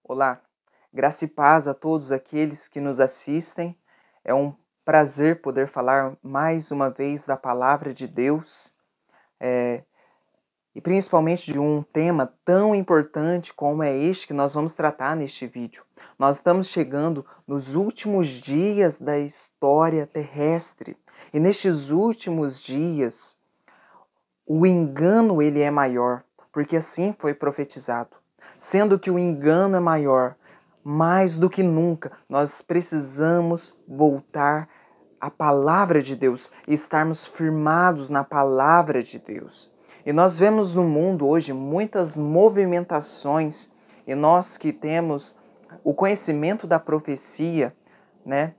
Olá, graça e paz a todos aqueles que nos assistem. É um prazer poder falar mais uma vez da palavra de Deus e principalmente de um tema tão importante como é este que nós vamos tratar neste vídeo. Nós estamos chegando nos últimos dias da história terrestre e nestes últimos dias o engano ele é maior, porque assim foi profetizado. Sendo que o engano é maior, mais do que nunca, nós precisamos voltar à palavra de Deus e estarmos firmados na palavra de Deus. E nós vemos no mundo hoje muitas movimentações, e nós que temos o conhecimento da profecia, né?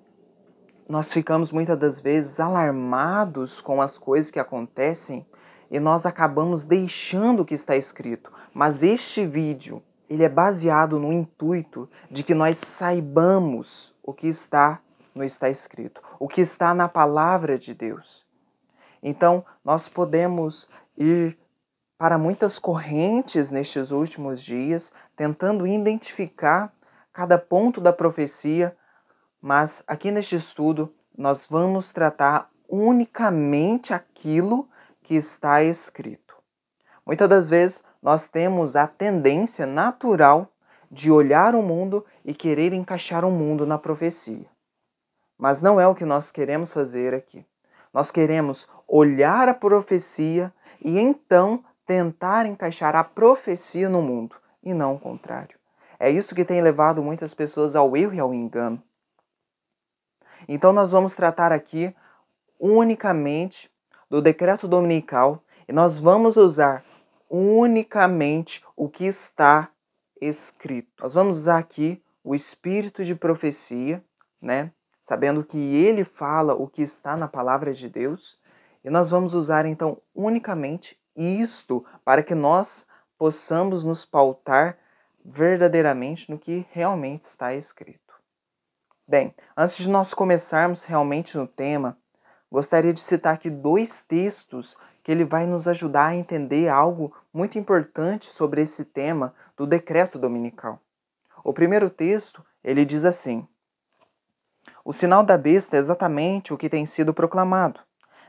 Nós ficamos muitas das vezes alarmados com as coisas que acontecem e nós acabamos deixando o que está escrito. Mas este vídeo, ele é baseado no intuito de que nós saibamos o que está escrito, o que está na palavra de Deus. Então, nós podemos ir para muitas correntes nestes últimos dias, tentando identificar cada ponto da profecia, mas aqui neste estudo nós vamos tratar unicamente aquilo que está escrito. Muitas das vezes nós temos a tendência natural de olhar o mundo e querer encaixar o mundo na profecia. Mas não é o que nós queremos fazer aqui. Nós queremos olhar a profecia e então tentar encaixar a profecia no mundo, e não o contrário. É isso que tem levado muitas pessoas ao erro e ao engano. Então nós vamos tratar aqui unicamente do decreto dominical e nós vamos usar unicamente o que está escrito. Nós vamos usar aqui o espírito de profecia, né? Sabendo que ele fala o que está na palavra de Deus, e nós vamos usar então unicamente isto para que nós possamos nos pautar verdadeiramente no que realmente está escrito. Bem, antes de nós começarmos realmente no tema, gostaria de citar aqui dois textos que ele vai nos ajudar a entender algo muito importante sobre esse tema do decreto dominical. O primeiro texto, ele diz assim: o sinal da besta é exatamente o que tem sido proclamado.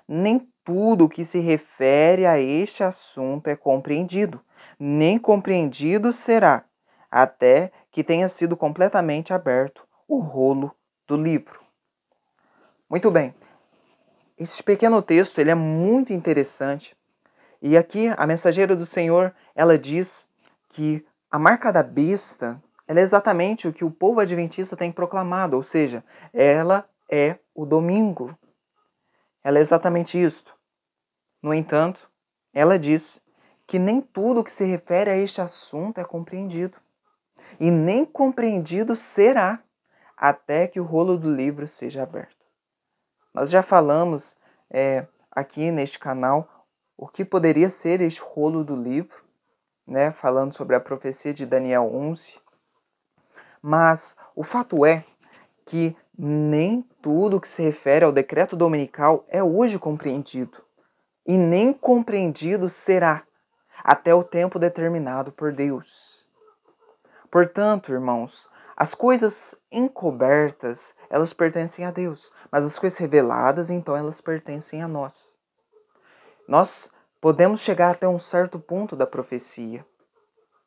Nem tudo o que se refere a este assunto é compreendido, nem compreendido será, até que tenha sido completamente aberto o rolo do livro. Muito bem, esse pequeno texto ele é muito interessante. E aqui a mensageira do Senhor, ela diz que a marca da besta ela é exatamente o que o povo adventista tem proclamado, ou seja, ela é o domingo. Ela é exatamente isto. No entanto, ela diz que nem tudo que se refere a este assunto é compreendido. E nem compreendido será até que o rolo do livro seja aberto. Nós já falamos aqui neste canal o que poderia ser este rolo do livro, né, falando sobre a profecia de Daniel 11. Mas o fato é que nem tudo que se refere ao decreto dominical é hoje compreendido. E nem compreendido será até o tempo determinado por Deus. Portanto, irmãos, as coisas encobertas, elas pertencem a Deus, mas as coisas reveladas, então, elas pertencem a nós. Nós podemos chegar até um certo ponto da profecia,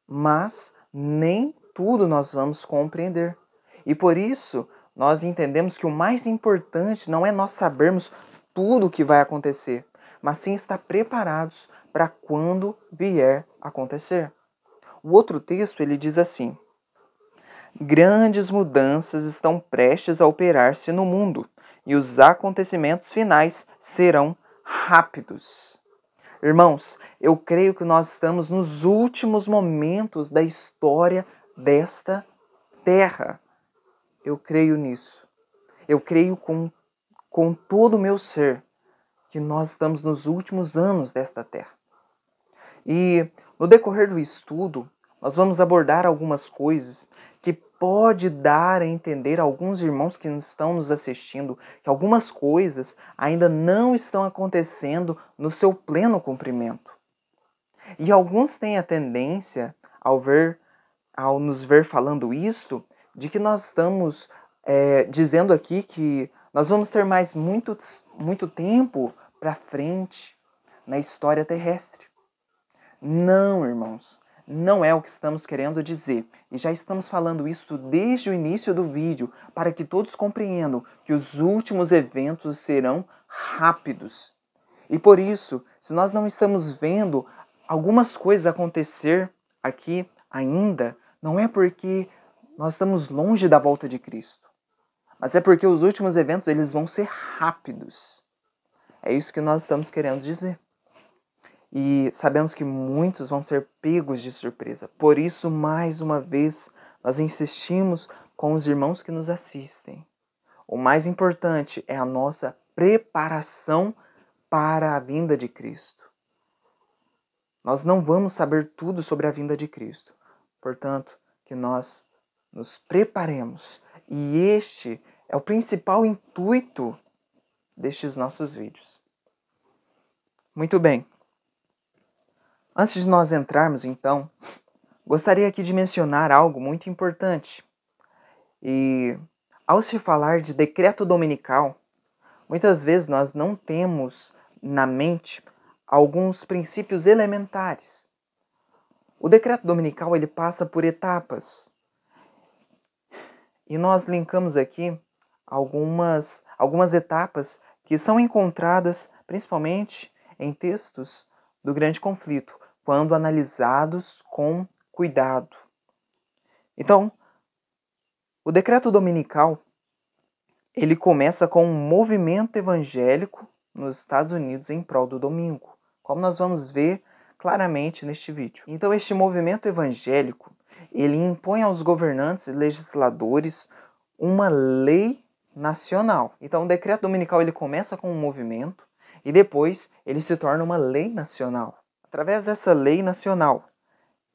mas nem tudo nós vamos compreender. E por isso, nós entendemos que o mais importante não é nós sabermos tudo o que vai acontecer, mas sim estar preparados para quando vier acontecer. O outro texto, ele diz assim: grandes mudanças estão prestes a operar-se no mundo, e os acontecimentos finais serão rápidos. Irmãos, eu creio que nós estamos nos últimos momentos da história desta terra. Eu creio nisso. Eu creio com todo o meu ser que nós estamos nos últimos anos desta terra. E no decorrer do estudo, nós vamos abordar algumas coisas que pode dar a entender a alguns irmãos que estão nos assistindo que algumas coisas ainda não estão acontecendo no seu pleno cumprimento. E alguns têm a tendência, ao ver ao nos ver falando isto, de que nós estamos dizendo aqui que nós vamos ter mais muito tempo para frente na história terrestre. Não, irmãos, não é o que estamos querendo dizer. E já estamos falando isso desde o início do vídeo, para que todos compreendam que os últimos eventos serão rápidos. E por isso, se nós não estamos vendo algumas coisas acontecer aqui ainda, não é porque nós estamos longe da volta de Cristo, mas é porque os últimos eventos eles vão ser rápidos. É isso que nós estamos querendo dizer. E sabemos que muitos vão ser pegos de surpresa. Por isso, mais uma vez, nós insistimos com os irmãos que nos assistem. O mais importante é a nossa preparação para a vinda de Cristo. Nós não vamos saber tudo sobre a vinda de Cristo. Portanto, que nós nos preparemos. E este é o principal intuito destes nossos vídeos. Muito bem. Antes de nós entrarmos, então, gostaria aqui de mencionar algo muito importante. E ao se falar de decreto dominical, muitas vezes nós não temos na mente alguns princípios elementares. O decreto dominical ele passa por etapas. E nós linkamos aqui algumas etapas que são encontradas principalmente em textos do Grande Conflito, quando analisados com cuidado. Então, o decreto dominical, ele começa com um movimento evangélico nos Estados Unidos em prol do domingo, como nós vamos ver claramente neste vídeo. Então, este movimento evangélico, ele impõe aos governantes e legisladores uma lei nacional. Então, o decreto dominical ele começa com um movimento e depois ele se torna uma lei nacional. Através dessa lei nacional,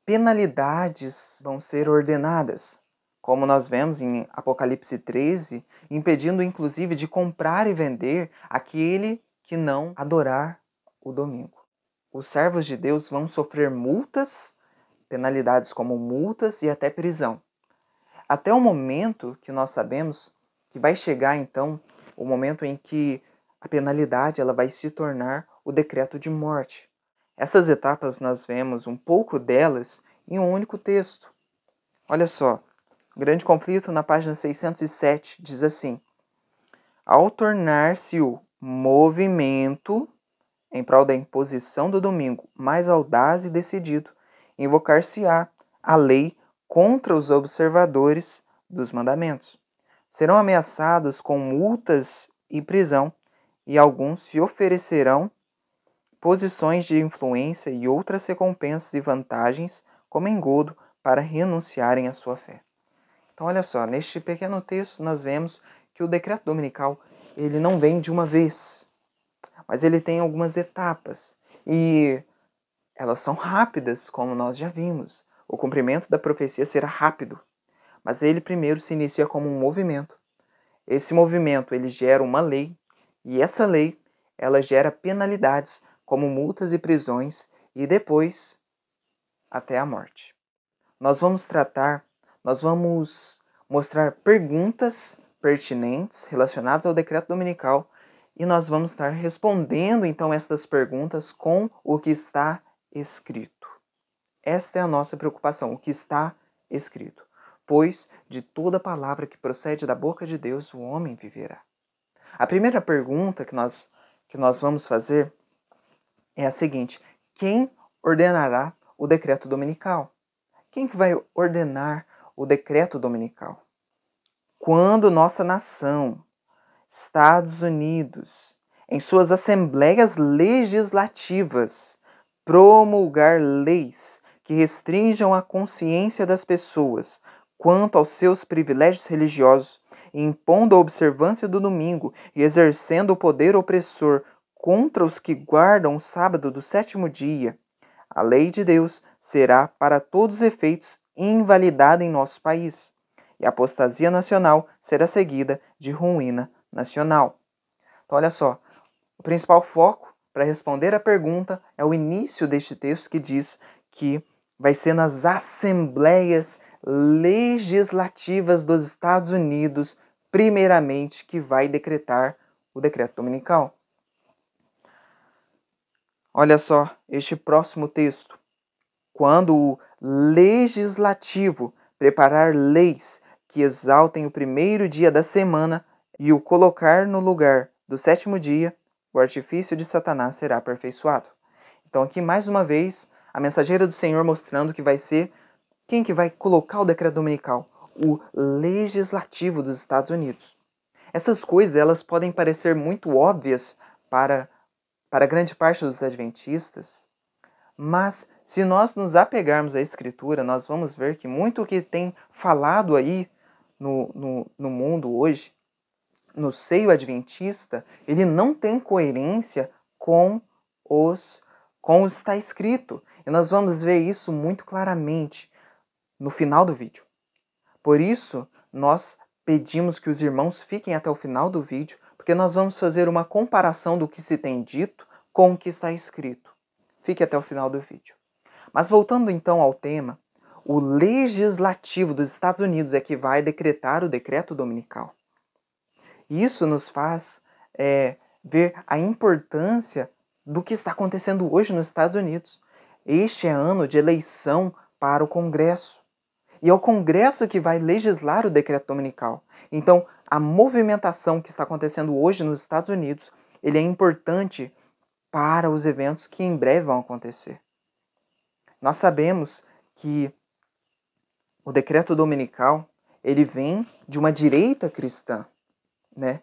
penalidades vão ser ordenadas, como nós vemos em Apocalipse 13, impedindo inclusive de comprar e vender aquele que não adorar o domingo. Os servos de Deus vão sofrer multas, penalidades como multas e até prisão. Até o momento que nós sabemos que vai chegar então o momento em que a penalidade ela vai se tornar o decreto de morte. Essas etapas nós vemos um pouco delas em um único texto. Olha só, Grande Conflito na página 607 diz assim: ao tornar-se o movimento em prol da imposição do domingo mais audaz e decidido, invocar-se-á a lei contra os observadores dos mandamentos. Serão ameaçados com multas e prisão, e alguns se oferecerão posições de influência e outras recompensas e vantagens como engodo para renunciarem à sua fé. Então, olha só, neste pequeno texto nós vemos que o decreto dominical ele não vem de uma vez, mas ele tem algumas etapas e elas são rápidas, como nós já vimos. O cumprimento da profecia será rápido, mas ele primeiro se inicia como um movimento. Esse movimento ele gera uma lei e essa lei ela gera penalidades como multas e prisões e depois até a morte. Nós vamos mostrar perguntas pertinentes relacionadas ao decreto dominical e nós vamos estar respondendo então estas perguntas com o que está escrito. Esta é a nossa preocupação, o que está escrito. Pois de toda palavra que procede da boca de Deus o homem viverá. A primeira pergunta que nós vamos fazer é a seguinte: quem ordenará o decreto dominical? Quem que vai ordenar o decreto dominical? Quando nossa nação, Estados Unidos, em suas assembleias legislativas, promulgar leis que restringam a consciência das pessoas quanto aos seus privilégios religiosos, impondo a observância do domingo e exercendo o poder opressor contra os que guardam o sábado do sétimo dia, a lei de Deus será, para todos os efeitos, invalidada em nosso país, e a apostasia nacional será seguida de ruína nacional. Então, olha só, o principal foco para responder a pergunta é o início deste texto que diz que vai ser nas assembleias legislativas dos Estados Unidos, primeiramente, que vai decretar o decreto dominical. Olha só este próximo texto. Quando o legislativo preparar leis que exaltem o primeiro dia da semana e o colocar no lugar do sétimo dia, o artifício de Satanás será aperfeiçoado. Então aqui mais uma vez, a mensageira do Senhor mostrando que vai ser quem que vai colocar o decreto dominical? O legislativo dos Estados Unidos. Essas coisas elas podem parecer muito óbvias para grande parte dos adventistas, mas se nós nos apegarmos à Escritura, nós vamos ver que muito o que tem falado aí no mundo hoje, no seio adventista, ele não tem coerência com o que está escrito. E nós vamos ver isso muito claramente no final do vídeo. Por isso, nós pedimos que os irmãos fiquem até o final do vídeo, porque nós vamos fazer uma comparação do que se tem dito com o que está escrito. Fique até o final do vídeo. Mas voltando então ao tema, o legislativo dos Estados Unidos é que vai decretar o decreto dominical. Isso nos faz ver a importância do que está acontecendo hoje nos Estados Unidos. Este é ano de eleição para o Congresso. E é o Congresso que vai legislar o decreto dominical. Então, a movimentação que está acontecendo hoje nos Estados Unidos, ele é importante para os eventos que em breve vão acontecer. Nós sabemos que o decreto dominical, ele vem de uma direita cristã, né?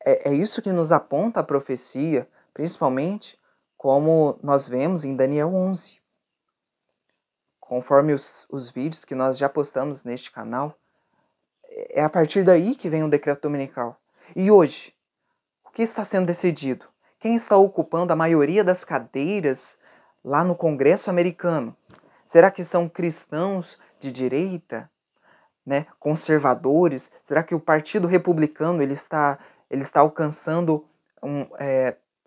É isso que nos aponta a profecia, principalmente como nós vemos em Daniel 11. Conforme os vídeos que nós já postamos neste canal, é a partir daí que vem o decreto dominical. E hoje, o que está sendo decidido? Quem está ocupando a maioria das cadeiras lá no Congresso americano? Será que são cristãos de direita, né, conservadores? Será que o Partido Republicano ele está alcançando,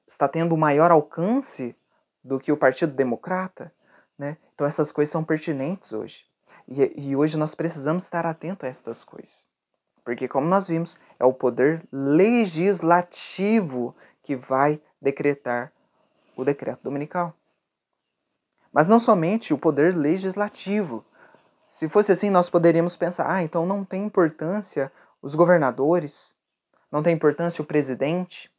está tendo um maior alcance do que o Partido Democrata? Né? Então essas coisas são pertinentes hoje. E hoje nós precisamos estar atentos a estas coisas. Porque, como nós vimos, é o poder legislativo que vai decretar o decreto dominical. Mas não somente o poder legislativo. Se fosse assim, nós poderíamos pensar, então não tem importância os governadores, não tem importância o presidente.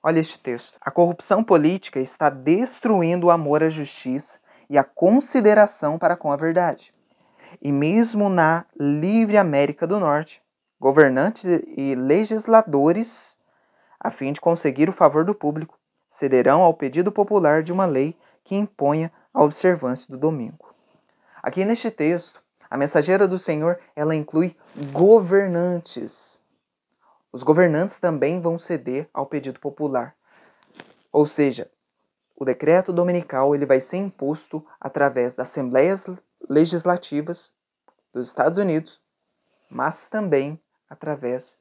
Olha este texto. A corrupção política está destruindo o amor à justiça e a consideração para com a verdade. E mesmo na livre América do Norte, governantes e legisladores, a fim de conseguir o favor do público, cederão ao pedido popular de uma lei que imponha a observância do domingo. Aqui neste texto, a mensageira do Senhor, ela inclui governantes. Os governantes também vão ceder ao pedido popular. Ou seja, o decreto dominical ele vai ser imposto através das assembleias legislativas dos Estados Unidos, mas também através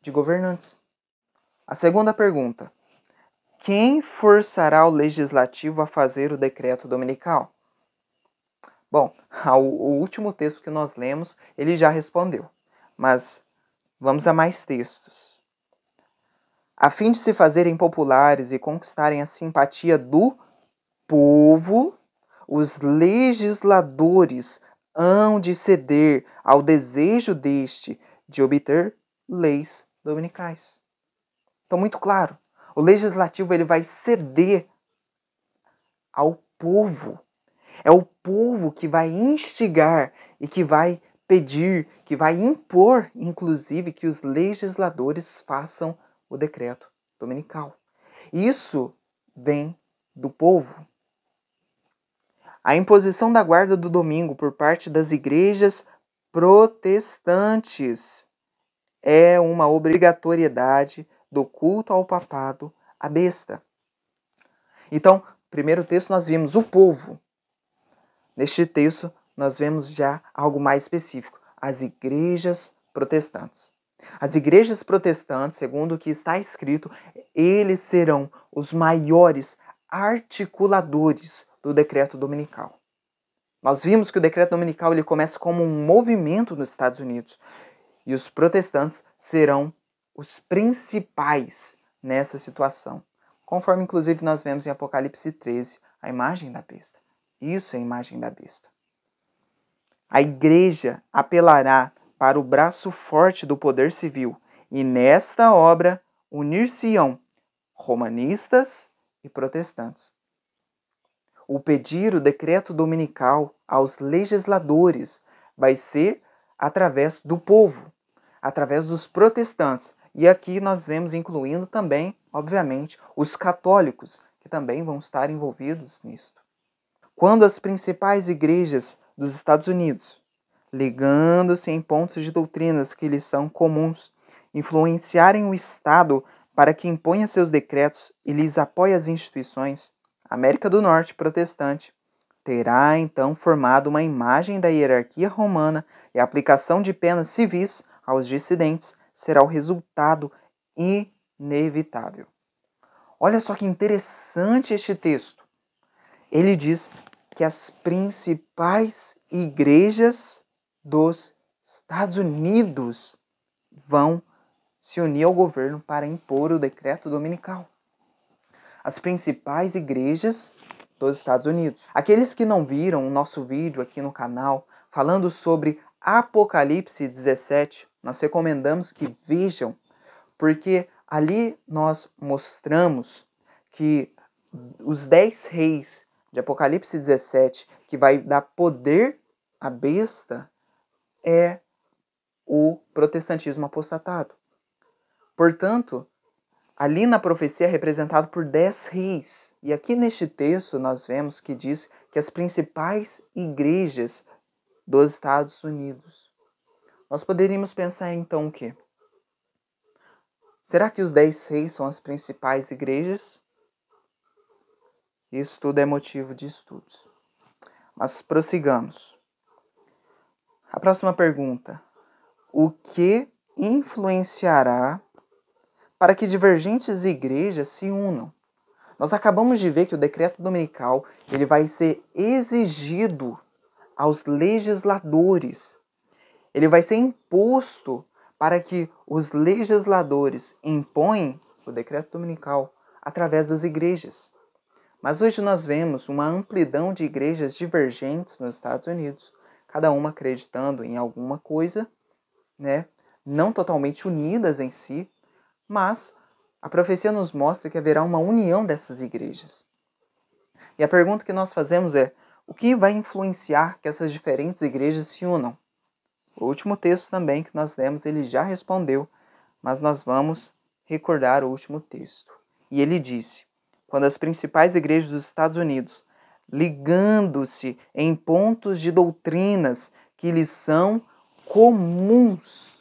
de governantes. A segunda pergunta: quem forçará o legislativo a fazer o decreto dominical? Bom, o último texto que nós lemos, ele já respondeu, mas vamos a mais textos. A fim de se fazerem populares e conquistarem a simpatia do povo, os legisladores hão de ceder ao desejo deste de obter leis dominicais. Então, muito claro, o legislativo ele vai ceder ao povo. É o povo que vai instigar e que vai pedir, que vai impor, inclusive, que os legisladores façam o decreto dominical. Isso vem do povo. A imposição da guarda do domingo por parte das igrejas protestantes é uma obrigatoriedade do culto ao papado à besta. Então, primeiro texto nós vimos o povo. Neste texto nós vemos já algo mais específico, as igrejas protestantes. As igrejas protestantes, segundo o que está escrito, eles serão os maiores articuladores do decreto dominical. Nós vimos que o decreto dominical ele começa como um movimento nos Estados Unidos e os protestantes serão os principais nessa situação. Conforme inclusive nós vemos em Apocalipse 13, a imagem da besta. Isso é a imagem da besta. A igreja apelará para o braço forte do poder civil e nesta obra unir-se-ão romanistas e protestantes. O pedir o decreto dominical aos legisladores vai ser através do povo, através dos protestantes. E aqui nós vemos incluindo também, obviamente, os católicos, que também vão estar envolvidos nisso. Quando as principais igrejas dos Estados Unidos, ligando-se em pontos de doutrinas que lhes são comuns, influenciarem o Estado para que imponha seus decretos e lhes apoie as instituições, a América do Norte protestante terá então formado uma imagem da hierarquia romana e a aplicação de penas civis aos dissidentes será o resultado inevitável. Olha só que interessante este texto. Ele diz que as principais igrejas dos Estados Unidos vão se unir ao governo para impor o decreto dominical. As principais igrejas dos Estados Unidos. Aqueles que não viram o nosso vídeo aqui no canal falando sobre Apocalipse 17, nós recomendamos que vejam, porque ali nós mostramos que os 10 reis de Apocalipse 17, que vai dar poder à besta, é o protestantismo apostatado. Portanto, ali na profecia é representado por 10 reis. E aqui neste texto nós vemos que diz que as principais igrejas dos Estados Unidos. Nós poderíamos pensar então o quê? Será que os 10 reis são as principais igrejas? Isso tudo é motivo de estudos. Mas prossigamos. A próxima pergunta. O que influenciará para que divergentes igrejas se unam? Nós acabamos de ver que o decreto dominical ele vai ser exigido aos legisladores. Ele vai ser imposto para que os legisladores impõem o decreto dominical através das igrejas. Mas hoje nós vemos uma amplidão de igrejas divergentes nos Estados Unidos, cada uma acreditando em alguma coisa, né? Não totalmente unidas em si, mas a profecia nos mostra que haverá uma união dessas igrejas. E a pergunta que nós fazemos é, o que vai influenciar que essas diferentes igrejas se unam? O último texto também que nós lemos, ele já respondeu, mas nós vamos recordar o último texto. E ele disse, quando as principais igrejas dos Estados Unidos, ligando-se em pontos de doutrinas que lhes são comuns.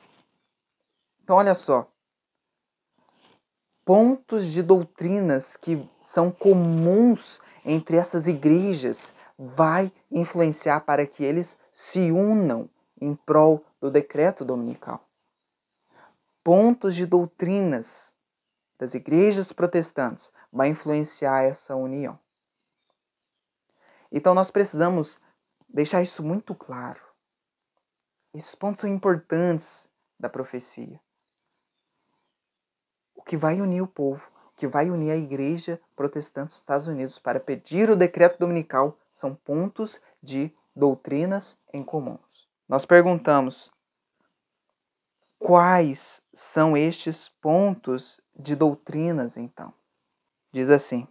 Então, olha só. Pontos de doutrinas que são comuns entre essas igrejas vai influenciar para que eles se unam em prol do decreto dominical. Pontos de doutrinas das igrejas protestantes vai influenciar essa união. Então nós precisamos deixar isso muito claro. Esses pontos são importantes da profecia. O que vai unir o povo, o que vai unir a igreja protestante dos Estados Unidos para pedir o decreto dominical são pontos de doutrinas em comuns. Nós perguntamos, quais são estes pontos de doutrinas, então? Diz assim,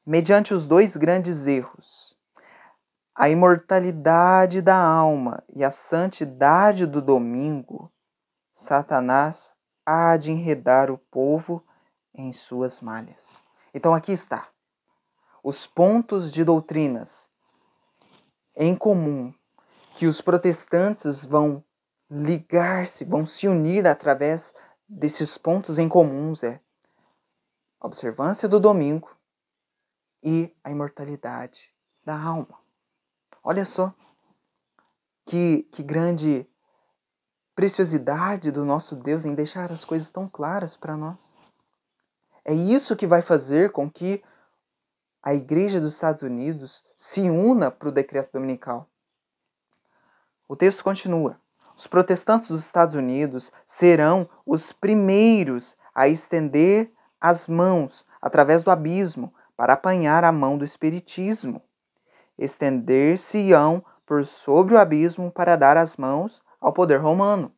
mediante os dois grandes erros, a imortalidade da alma e a santidade do domingo, Satanás há de enredar o povo em suas malhas. Então aqui está. Os pontos de doutrinas em comum que os protestantes vão ligar-se, vão se unir através desses pontos em comuns é a observância do domingo e a imortalidade da alma. Olha só que grande preciosidade do nosso Deus em deixar as coisas tão claras para nós. É isso que vai fazer com que a Igreja dos Estados Unidos se una para o decreto dominical. O texto continua. Os protestantes dos Estados Unidos serão os primeiros a estender as mãos através do abismo para apanhar a mão do espiritismo. Estender-se-ão por sobre o abismo para dar as mãos ao poder romano.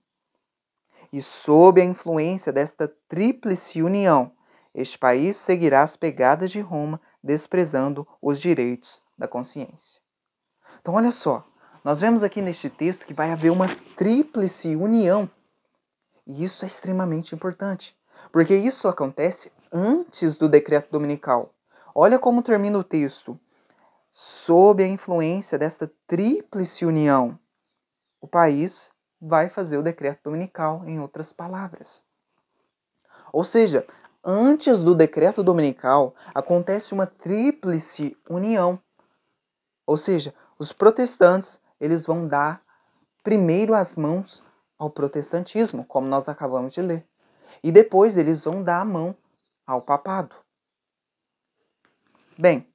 E sob a influência desta tríplice união, este país seguirá as pegadas de Roma, desprezando os direitos da consciência. Então, olha só, nós vemos aqui neste texto que vai haver uma tríplice união. E isso é extremamente importante, porque isso acontece antes do decreto dominical. Olha como termina o texto. Sob a influência desta tríplice união, o país vai fazer o decreto dominical, em outras palavras. Ou seja, antes do decreto dominical, acontece uma tríplice união. Ou seja, os protestantes, eles vão dar primeiro as mãos ao protestantismo, como nós acabamos de ler. E depois eles vão dar a mão ao papado. Bem,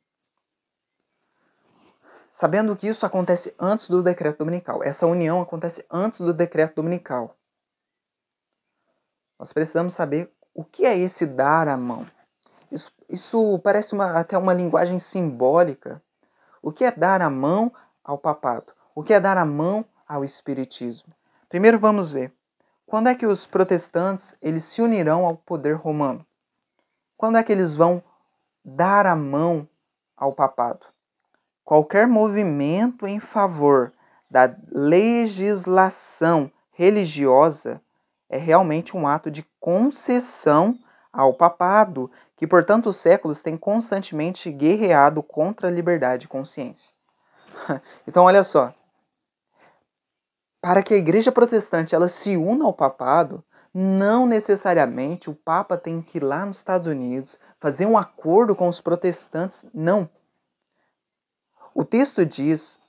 sabendo que isso acontece antes do decreto dominical, essa união acontece antes do decreto dominical, nós precisamos saber o que é esse dar a mão. Isso parece até uma linguagem simbólica. O que é dar a mão ao papado? O que é dar a mão ao espiritismo? Primeiro vamos ver. Quando é que os protestantes eles se unirão ao poder romano? Quando é que eles vão dar a mão ao papado? Qualquer movimento em favor da legislação religiosa é realmente um ato de concessão ao papado, que por tantos séculos tem constantemente guerreado contra a liberdade de consciência. Então, olha só. Para que a igreja protestante ela se una ao papado, não necessariamente o Papa tem que ir lá nos Estados Unidos fazer um acordo com os protestantes, não. O texto diz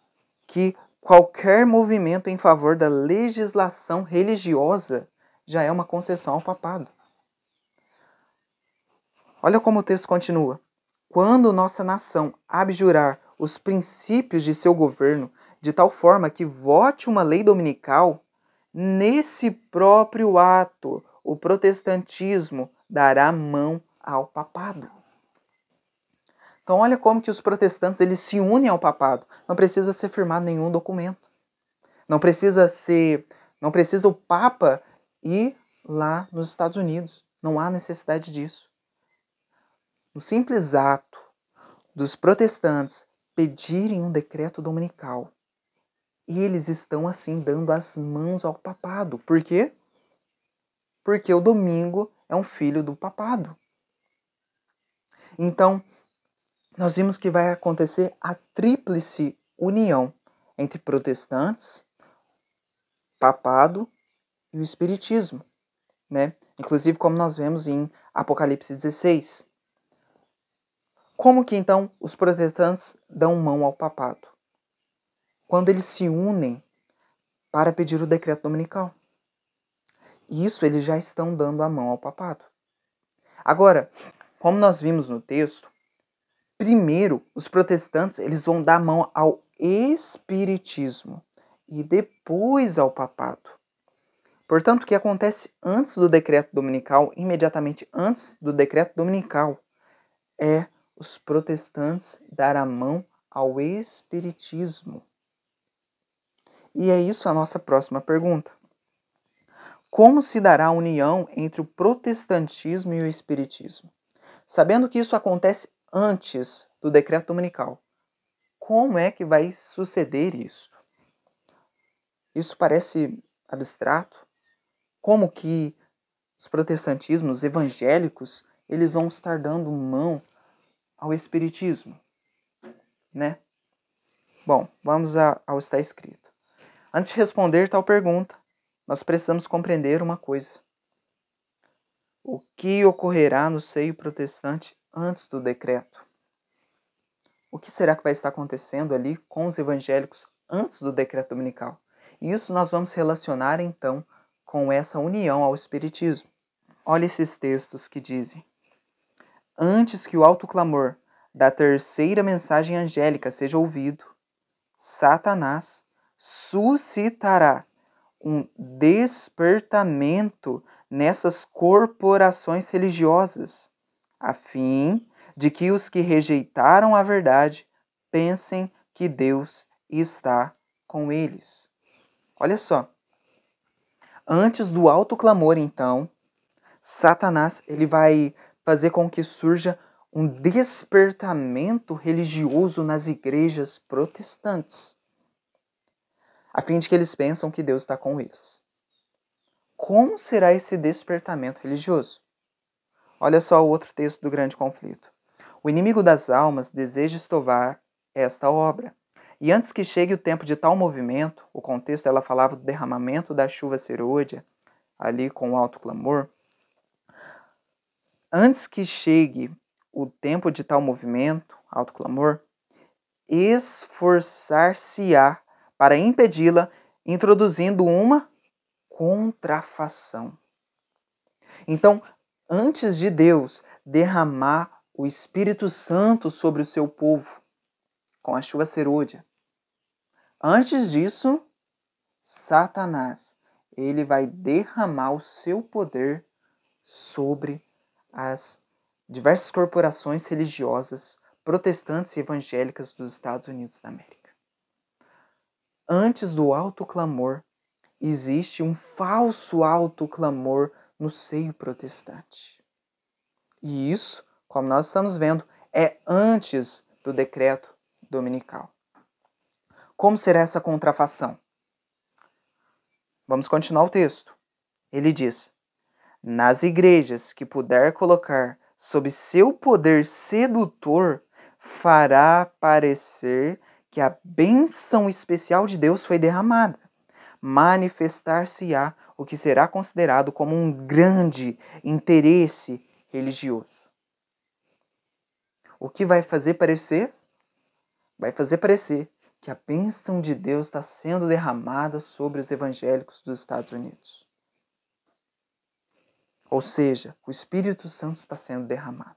que qualquer movimento em favor da legislação religiosa já é uma concessão ao papado. Olha como o texto continua. Quando nossa nação abjurar os princípios de seu governo de tal forma que vote uma lei dominical, nesse próprio ato o protestantismo dará mão ao papado. Então olha como que os protestantes eles se unem ao papado. Não precisa ser firmado nenhum documento. Não precisa o Papa ir lá nos Estados Unidos. Não há necessidade disso. O simples ato dos protestantes pedirem um decreto dominical, eles estão assim dando as mãos ao papado. Por quê? Porque o domingo é um filho do papado. Então, nós vimos que vai acontecer a tríplice união entre protestantes, papado e o espiritismo, né? Inclusive como nós vemos em Apocalipse 16. Como que então os protestantes dão mão ao papado? Quando eles se unem para pedir o decreto dominical. Isso eles já estão dando a mão ao papado. Agora, como nós vimos no texto, primeiro os protestantes eles vão dar a mão ao espiritismo e depois ao papado. Portanto, o que acontece antes do decreto dominical, imediatamente antes do decreto dominical, é os protestantes dar a mão ao espiritismo. E é isso a nossa próxima pergunta. Como se dará a união entre o protestantismo e o espiritismo? Sabendo que isso acontece antes do decreto dominical, como é que vai suceder isso? Isso parece abstrato. Como que os protestantismos, os evangélicos, eles vão estar dando mão ao espiritismo, né? Bom, vamos ao está escrito. Antes de responder tal pergunta, nós precisamos compreender uma coisa. O que ocorrerá no seio protestante antes do decreto? O que será que vai estar acontecendo ali com os evangélicos antes do decreto dominical? E isso nós vamos relacionar então com essa união ao espiritismo. Olha esses textos que dizem: antes que o alto clamor da terceira mensagem angélica seja ouvido, Satanás suscitará um despertamento nessas corporações religiosas, a fim de que os que rejeitaram a verdade pensem que Deus está com eles. Olha só. Antes do alto clamor, então, Satanás ele vai fazer com que surja um despertamento religioso nas igrejas protestantes, a fim de que eles pensam que Deus está com eles. Como será esse despertamento religioso? Olha só o outro texto do grande conflito. O inimigo das almas deseja estovar esta obra. E antes que chegue o tempo de tal movimento, o contexto ela falava do derramamento da chuva serôdia, ali com o alto clamor. Antes que chegue o tempo de tal movimento, alto clamor, esforçar-se-á para impedi-la, introduzindo uma contrafação. Então, antes de Deus derramar o Espírito Santo sobre o seu povo, com a chuva serôdia, antes disso, Satanás, ele vai derramar o seu poder sobre as diversas corporações religiosas protestantes e evangélicas dos Estados Unidos da América. Antes do alto clamor, existe um falso alto clamor no seio protestante. E isso, como nós estamos vendo, é antes do decreto dominical. Como será essa contrafação? Vamos continuar o texto. Ele diz: nas igrejas que puder colocar sob seu poder sedutor, fará parecer que a bênção especial de Deus foi derramada. Manifestar-se-á o que será considerado como um grande interesse religioso. O que vai fazer parecer? Vai fazer parecer que a bênção de Deus está sendo derramada sobre os evangélicos dos Estados Unidos. Ou seja, o Espírito Santo está sendo derramado.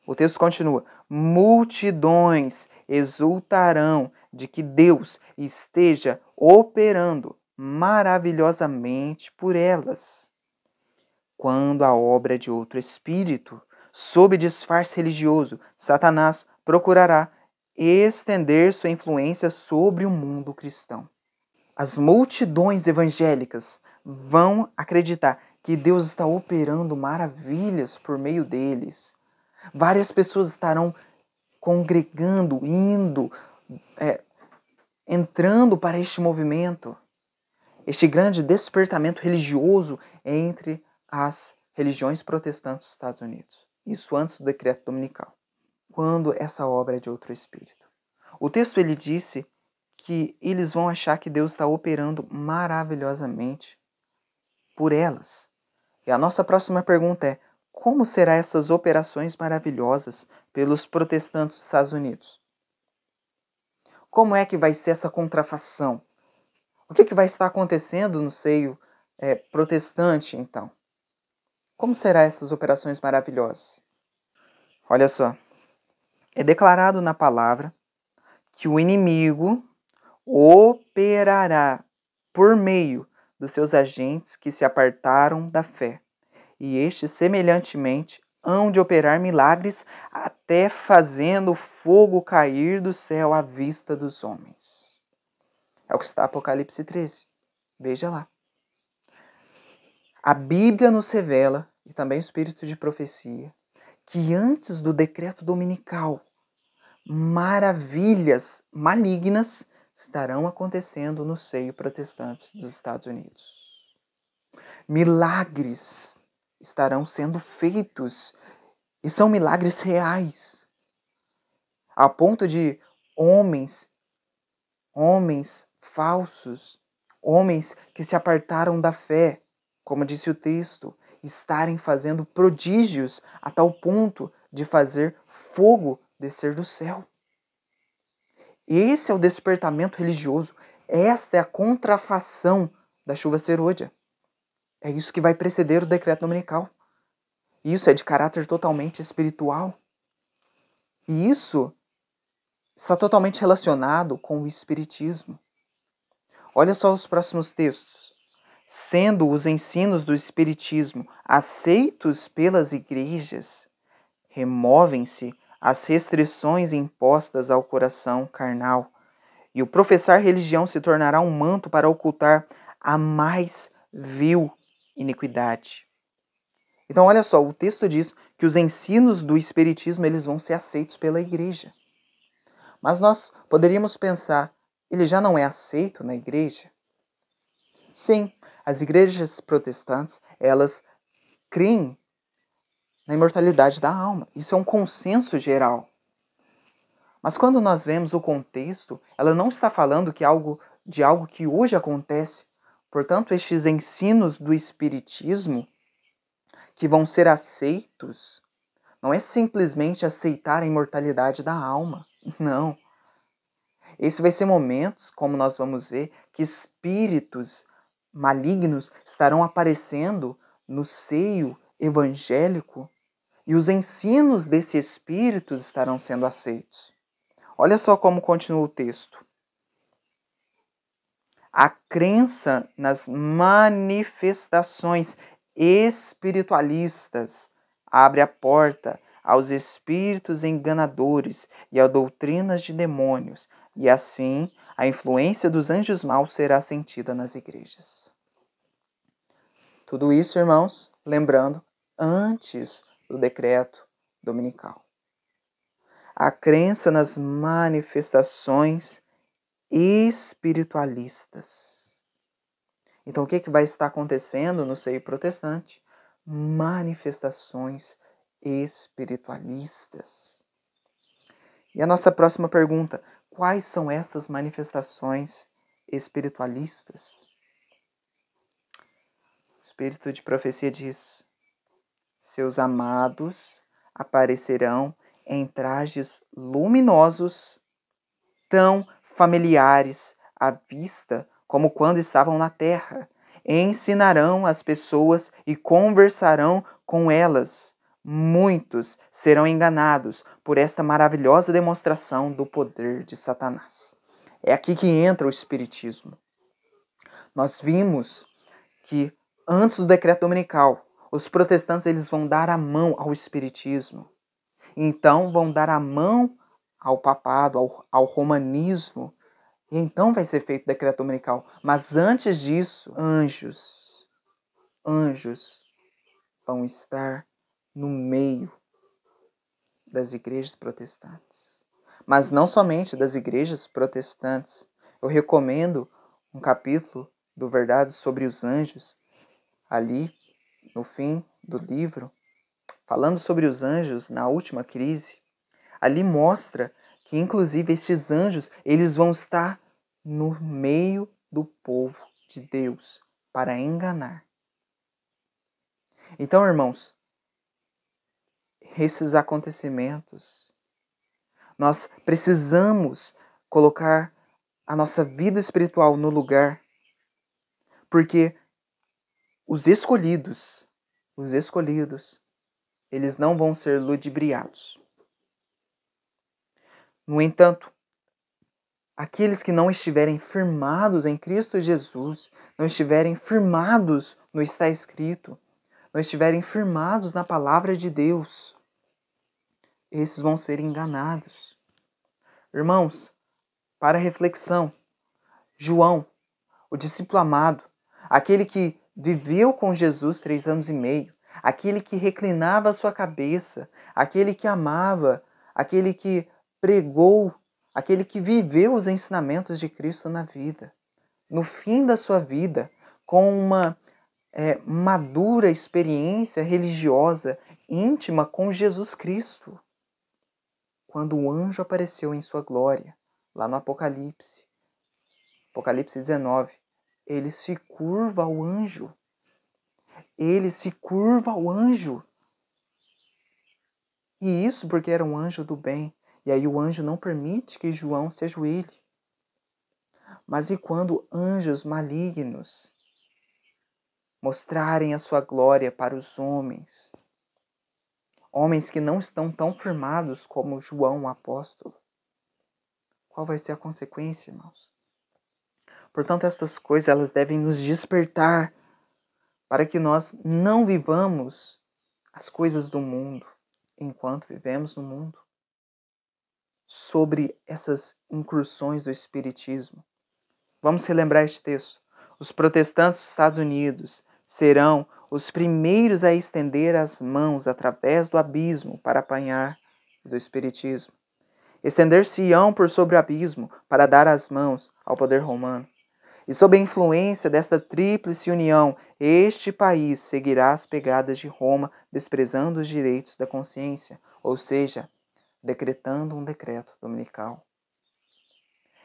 O texto continua: multidões exultarão de que Deus esteja operando maravilhosamente por elas. Quando a obra é de outro espírito, sob disfarce religioso, Satanás procurará estender sua influência sobre o mundo cristão. As multidões evangélicas vão acreditar que Deus está operando maravilhas por meio deles. Várias pessoas estarão congregando, indo, entrando para este movimento, este grande despertamento religioso entre as religiões protestantes dos Estados Unidos. Isso antes do decreto dominical, quando essa obra é de outro espírito. O texto ele disse que eles vão achar que Deus está operando maravilhosamente por elas. E a nossa próxima pergunta é: como serão essas operações maravilhosas pelos protestantes dos Estados Unidos? Como é que vai ser essa contrafação? O que vai estar acontecendo no seio protestante, então? Como serão essas operações maravilhosas? Olha só. É declarado na palavra que o inimigo operará por meio dos seus agentes que se apartaram da fé. E estes, semelhantemente, hão de operar milagres até fazendo fogo cair do céu à vista dos homens. É o que está em Apocalipse 13. Veja lá. A Bíblia nos revela, e também o Espírito de profecia, que antes do decreto dominical, maravilhas malignas estarão acontecendo no seio protestante dos Estados Unidos. Milagres estarão sendo feitos, e são milagres reais, a ponto de homens falsos, homens que se apartaram da fé, como disse o texto, estarem fazendo prodígios a tal ponto de fazer fogo descer do céu. Esse é o despertamento religioso, esta é a contrafação da chuva serôdia. É isso que vai preceder o decreto dominical. Isso é de caráter totalmente espiritual. E isso está totalmente relacionado com o espiritismo. Olha só os próximos textos. Sendo os ensinos do Espiritismo aceitos pelas igrejas, removem-se as restrições impostas ao coração carnal, e o professar religião se tornará um manto para ocultar a mais vil iniquidade. Então, olha só, o texto diz que os ensinos do Espiritismo eles vão ser aceitos pela igreja. Mas nós poderíamos pensar, ele já não é aceito na igreja? Sim, as igrejas protestantes, elas creem na imortalidade da alma. Isso é um consenso geral. Mas quando nós vemos o contexto, ela não está falando de algo que hoje acontece. Portanto, estes ensinos do Espiritismo que vão ser aceitos, não é simplesmente aceitar a imortalidade da alma. Não. Esse vai ser momentos, como nós vamos ver, que espíritos malignos estarão aparecendo no seio evangélico e os ensinos desses espíritos estarão sendo aceitos. Olha só como continua o texto. A crença nas manifestações espiritualistas abre a porta aos espíritos enganadores e a doutrinas de demônios, e assim a influência dos anjos maus será sentida nas igrejas. Tudo isso, irmãos, lembrando, antes do decreto dominical. A crença nas manifestações espiritualistas. Então, o que vai estar acontecendo no seio protestante? Manifestações espiritualistas. E a nossa próxima pergunta: quais são estas manifestações espiritualistas? O Espírito de profecia diz: seus amados aparecerão em trajes luminosos, tão familiares à vista como quando estavam na terra. Ensinarão as pessoas e conversarão com elas. Muitos serão enganados por esta maravilhosa demonstração do poder de Satanás. É aqui que entra o Espiritismo. Nós vimos que antes do decreto dominical, os protestantes eles vão dar a mão ao Espiritismo. Então vão dar a mão ao papado, ao romanismo, e então vai ser feito o decreto dominical. Mas antes disso, anjos vão estar no meio das igrejas protestantes. Mas não somente das igrejas protestantes. Eu recomendo um capítulo do Verdades sobre os Anjos, ali no fim do livro, falando sobre os anjos na última crise. Ali mostra que, inclusive, estes anjos, eles vão estar no meio do povo de Deus para enganar. Então, irmãos, esses acontecimentos, nós precisamos colocar a nossa vida espiritual no lugar, porque os escolhidos, eles não vão ser ludibriados. No entanto, aqueles que não estiverem firmados em Cristo Jesus, não estiverem firmados no está escrito, não estiverem firmados na palavra de Deus, esses vão ser enganados. Irmãos, para reflexão, João, o discípulo amado, aquele que viveu com Jesus 3 anos e meio, aquele que reclinava a sua cabeça, aquele que amava, aquele que pregou, aquele que viveu os ensinamentos de Cristo na vida. No fim da sua vida, com uma madura experiência religiosa íntima com Jesus Cristo. Quando o anjo apareceu em sua glória, lá no Apocalipse 19, ele se curva ao anjo. Ele se curva ao anjo. E isso porque era um anjo do bem. E aí o anjo não permite que João se ajoelhe. Mas e quando anjos malignos mostrarem a sua glória para os homens? Homens que não estão tão firmados como João, o apóstolo. Qual vai ser a consequência, irmãos? Portanto, estas coisas elas devem nos despertar para que nós não vivamos as coisas do mundo enquanto vivemos no mundo. Sobre essas incursões do Espiritismo, vamos relembrar este texto. Os protestantes dos Estados Unidos serão os primeiros a estender as mãos através do abismo para apanhar do Espiritismo. Estender-se-ão por sobre o abismo para dar as mãos ao poder romano. E sob a influência desta tríplice união, este país seguirá as pegadas de Roma, desprezando os direitos da consciência, ou seja, decretando um decreto dominical.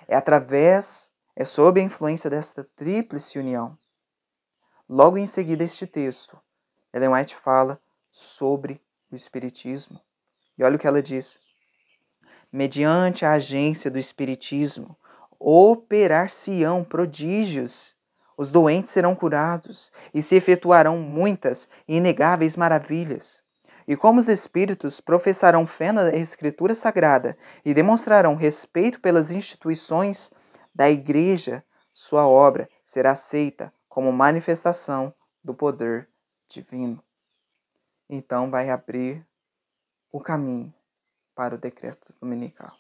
É sob a influência desta tríplice união. Logo em seguida este texto, Ellen White fala sobre o Espiritismo. E olha o que ela diz. Mediante a agência do Espiritismo, operar-se-ão prodígios, os doentes serão curados e se efetuarão muitas e inegáveis maravilhas. E como os espíritos professarão fé na Escritura Sagrada e demonstrarão respeito pelas instituições da Igreja, sua obra será aceita como manifestação do poder divino. Então vai abrir o caminho para o decreto dominical.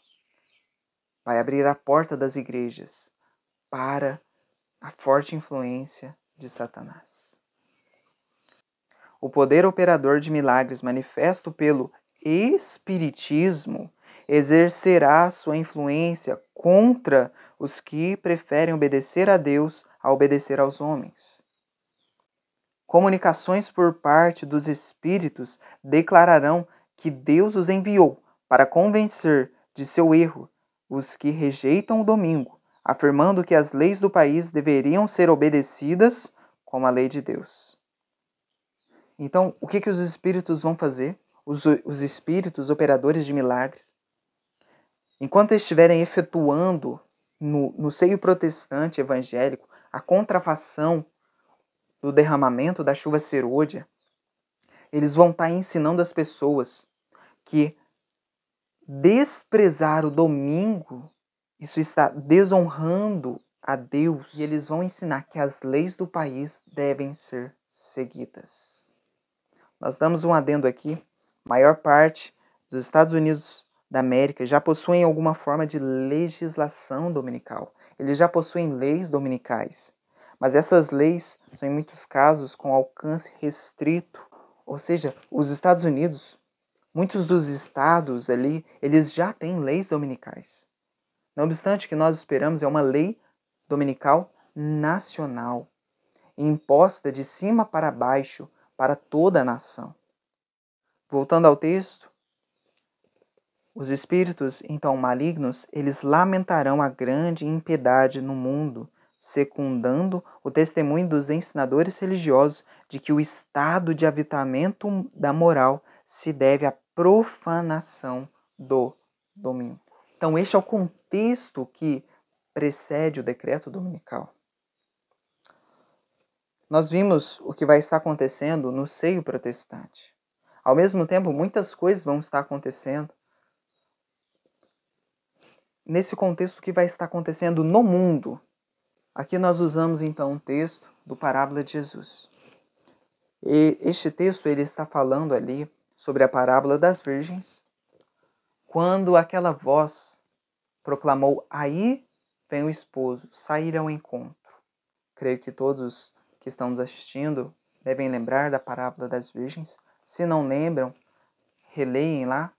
Vai abrir a porta das igrejas para a forte influência de Satanás. O poder operador de milagres manifesto pelo Espiritismo exercerá sua influência contra os que preferem obedecer a Deus a obedecer aos homens. Comunicações por parte dos espíritos declararão que Deus os enviou para convencer de seu erro os que rejeitam o domingo, afirmando que as leis do país deveriam ser obedecidas como a lei de Deus. Então, o que os espíritos vão fazer? Os espíritos operadores de milagres, enquanto estiverem efetuando no seio protestante evangélico a contrafação do derramamento da chuva serôdia, eles vão estar ensinando as pessoas que desprezar o domingo, isso está desonrando a Deus. E eles vão ensinar que as leis do país devem ser seguidas. Nós damos um adendo aqui. A maior parte dos Estados Unidos da América já possuem alguma forma de legislação dominical. Eles já possuem leis dominicais. Mas essas leis são, em muitos casos, com alcance restrito. Ou seja, os Estados Unidos, muitos dos estados ali, eles já têm leis dominicais. Não obstante, o que nós esperamos é uma lei dominical nacional, imposta de cima para baixo para toda a nação. Voltando ao texto, os espíritos, então malignos, eles lamentarão a grande impiedade no mundo, secundando o testemunho dos ensinadores religiosos de que o estado de avitamento da moral se deve à profanação do domingo. Então, este é o contexto que precede o decreto dominical. Nós vimos o que vai estar acontecendo no seio protestante. Ao mesmo tempo, muitas coisas vão estar acontecendo nesse contexto que vai estar acontecendo no mundo. Aqui nós usamos então um texto do Parábola de Jesus. E este texto ele está falando ali sobre a parábola das virgens, quando aquela voz proclamou: aí vem o esposo, sair ao encontro. Creio que todos que estão nos assistindo devem lembrar da parábola das virgens. Se não lembram, releiem lá,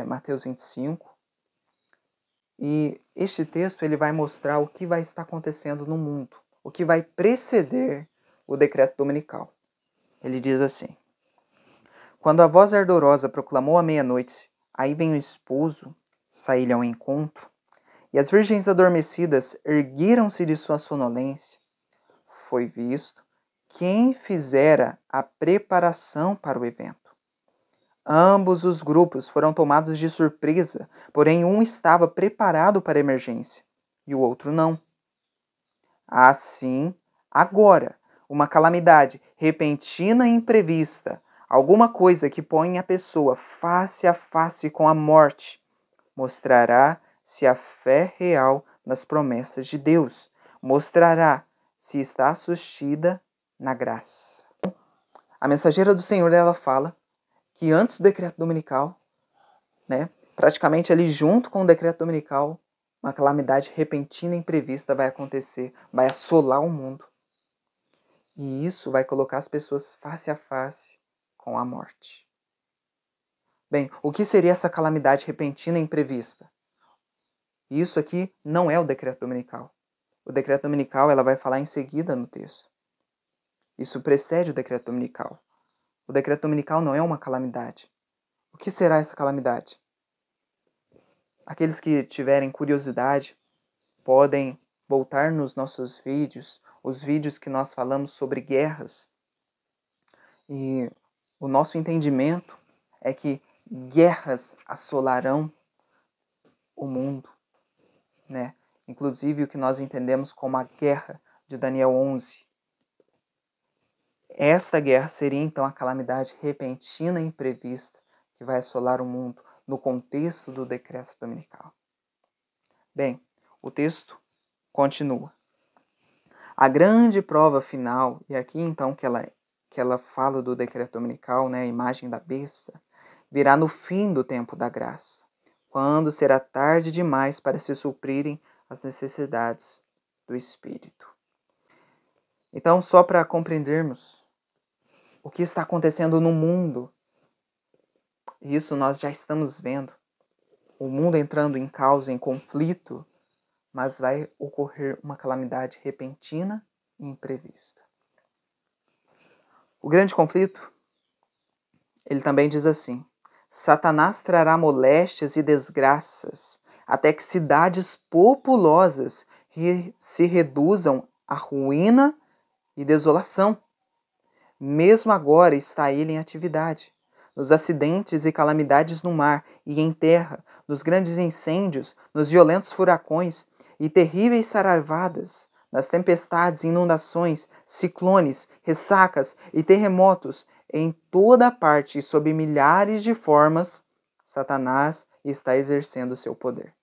Mateus 25. E este texto ele vai mostrar o que vai estar acontecendo no mundo, o que vai preceder o decreto dominical. Ele diz assim: quando a voz ardorosa proclamou à meia-noite: aí vem o esposo, saí-lhe ao encontro, e as virgens adormecidas ergueram-se de sua sonolência, foi visto quem fizera a preparação para o evento. Ambos os grupos foram tomados de surpresa, porém um estava preparado para a emergência e o outro não. Assim, agora, uma calamidade repentina e imprevista, alguma coisa que põe a pessoa face a face com a morte, mostrará-se a fé real nas promessas de Deus, mostrará se está sustida na graça. A mensageira do Senhor, ela fala que antes do decreto dominical, praticamente ali junto com o decreto dominical, uma calamidade repentina e imprevista vai acontecer, vai assolar o mundo. E isso vai colocar as pessoas face a face com a morte. Bem, o que seria essa calamidade repentina e imprevista? Isso aqui não é o decreto dominical. O decreto dominical ela vai falar em seguida no texto. Isso precede o decreto dominical. O decreto dominical não é uma calamidade. O que será essa calamidade? Aqueles que tiverem curiosidade podem voltar nos nossos vídeos, os vídeos que nós falamos sobre guerras. E o nosso entendimento é que guerras assolarão o mundo, Inclusive o que nós entendemos como a guerra de Daniel 11. Esta guerra seria então a calamidade repentina e imprevista que vai assolar o mundo no contexto do decreto dominical. Bem, o texto continua. A grande prova final, e aqui então que ela fala do decreto dominical, a imagem da besta, virá no fim do tempo da graça, quando será tarde demais para se suprirem as necessidades do Espírito. Então, só para compreendermos o que está acontecendo no mundo, isso nós já estamos vendo, o mundo entrando em caos, em conflito, mas vai ocorrer uma calamidade repentina e imprevista. O grande conflito, ele também diz assim: Satanás trará moléstias e desgraças, até que cidades populosas se reduzam à ruína e desolação. Mesmo agora está ele em atividade, nos acidentes e calamidades no mar e em terra, nos grandes incêndios, nos violentos furacões e terríveis saraivadas, nas tempestades, inundações, ciclones, ressacas e terremotos, em toda parte e sob milhares de formas, Satanás está exercendo o seu poder.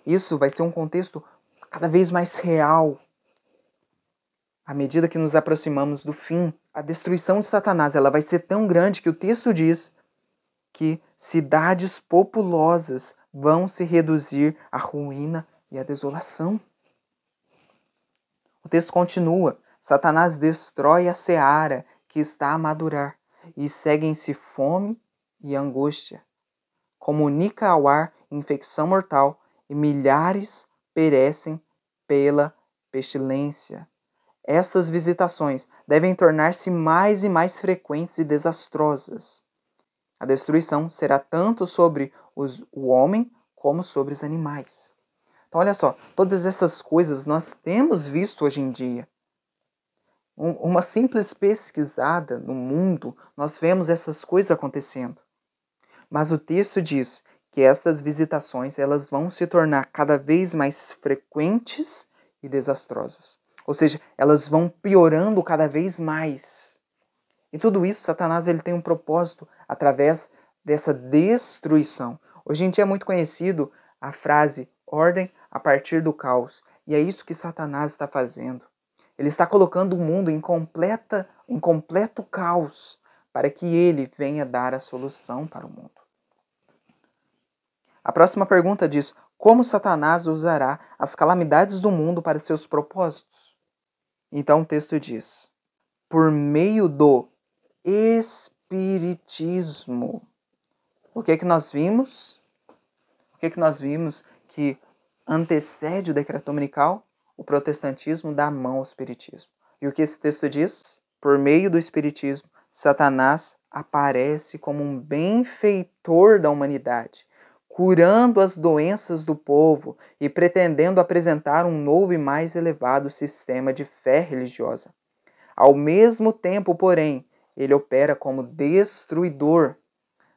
Isso vai ser um contexto cada vez mais real. À medida que nos aproximamos do fim, a destruição de Satanás ela vai ser tão grande que o texto diz que cidades populosas vão se reduzir à ruína e à desolação. O texto continua: Satanás destrói a seara que está a madurar e seguem-se fome e angústia. Comunica ao ar infecção mortal e milhares perecem pela pestilência. Essas visitações devem tornar-se mais e mais frequentes e desastrosas. A destruição será tanto sobre o homem como sobre os animais. Então, olha só, todas essas coisas nós temos visto hoje em dia. Uma simples pesquisada no mundo, nós vemos essas coisas acontecendo. Mas o texto diz que estas visitações elas vão se tornar cada vez mais frequentes e desastrosas. Ou seja, elas vão piorando cada vez mais. E tudo isso, Satanás ele tem um propósito através dessa destruição. Hoje em dia é muito conhecido a frase ordem a partir do caos. E é isso que Satanás está fazendo. Ele está colocando o mundo em completo caos para que ele venha dar a solução para o mundo. A próxima pergunta diz: como Satanás usará as calamidades do mundo para seus propósitos? Então o texto diz: por meio do Espiritismo. O que nós vimos? O que nós vimos que antecede o decreto dominical? O protestantismo dá a mão ao espiritismo. E o que esse texto diz? Por meio do espiritismo, Satanás aparece como um benfeitor da humanidade, curando as doenças do povo e pretendendo apresentar um novo e mais elevado sistema de fé religiosa. Ao mesmo tempo, porém, ele opera como destruidor.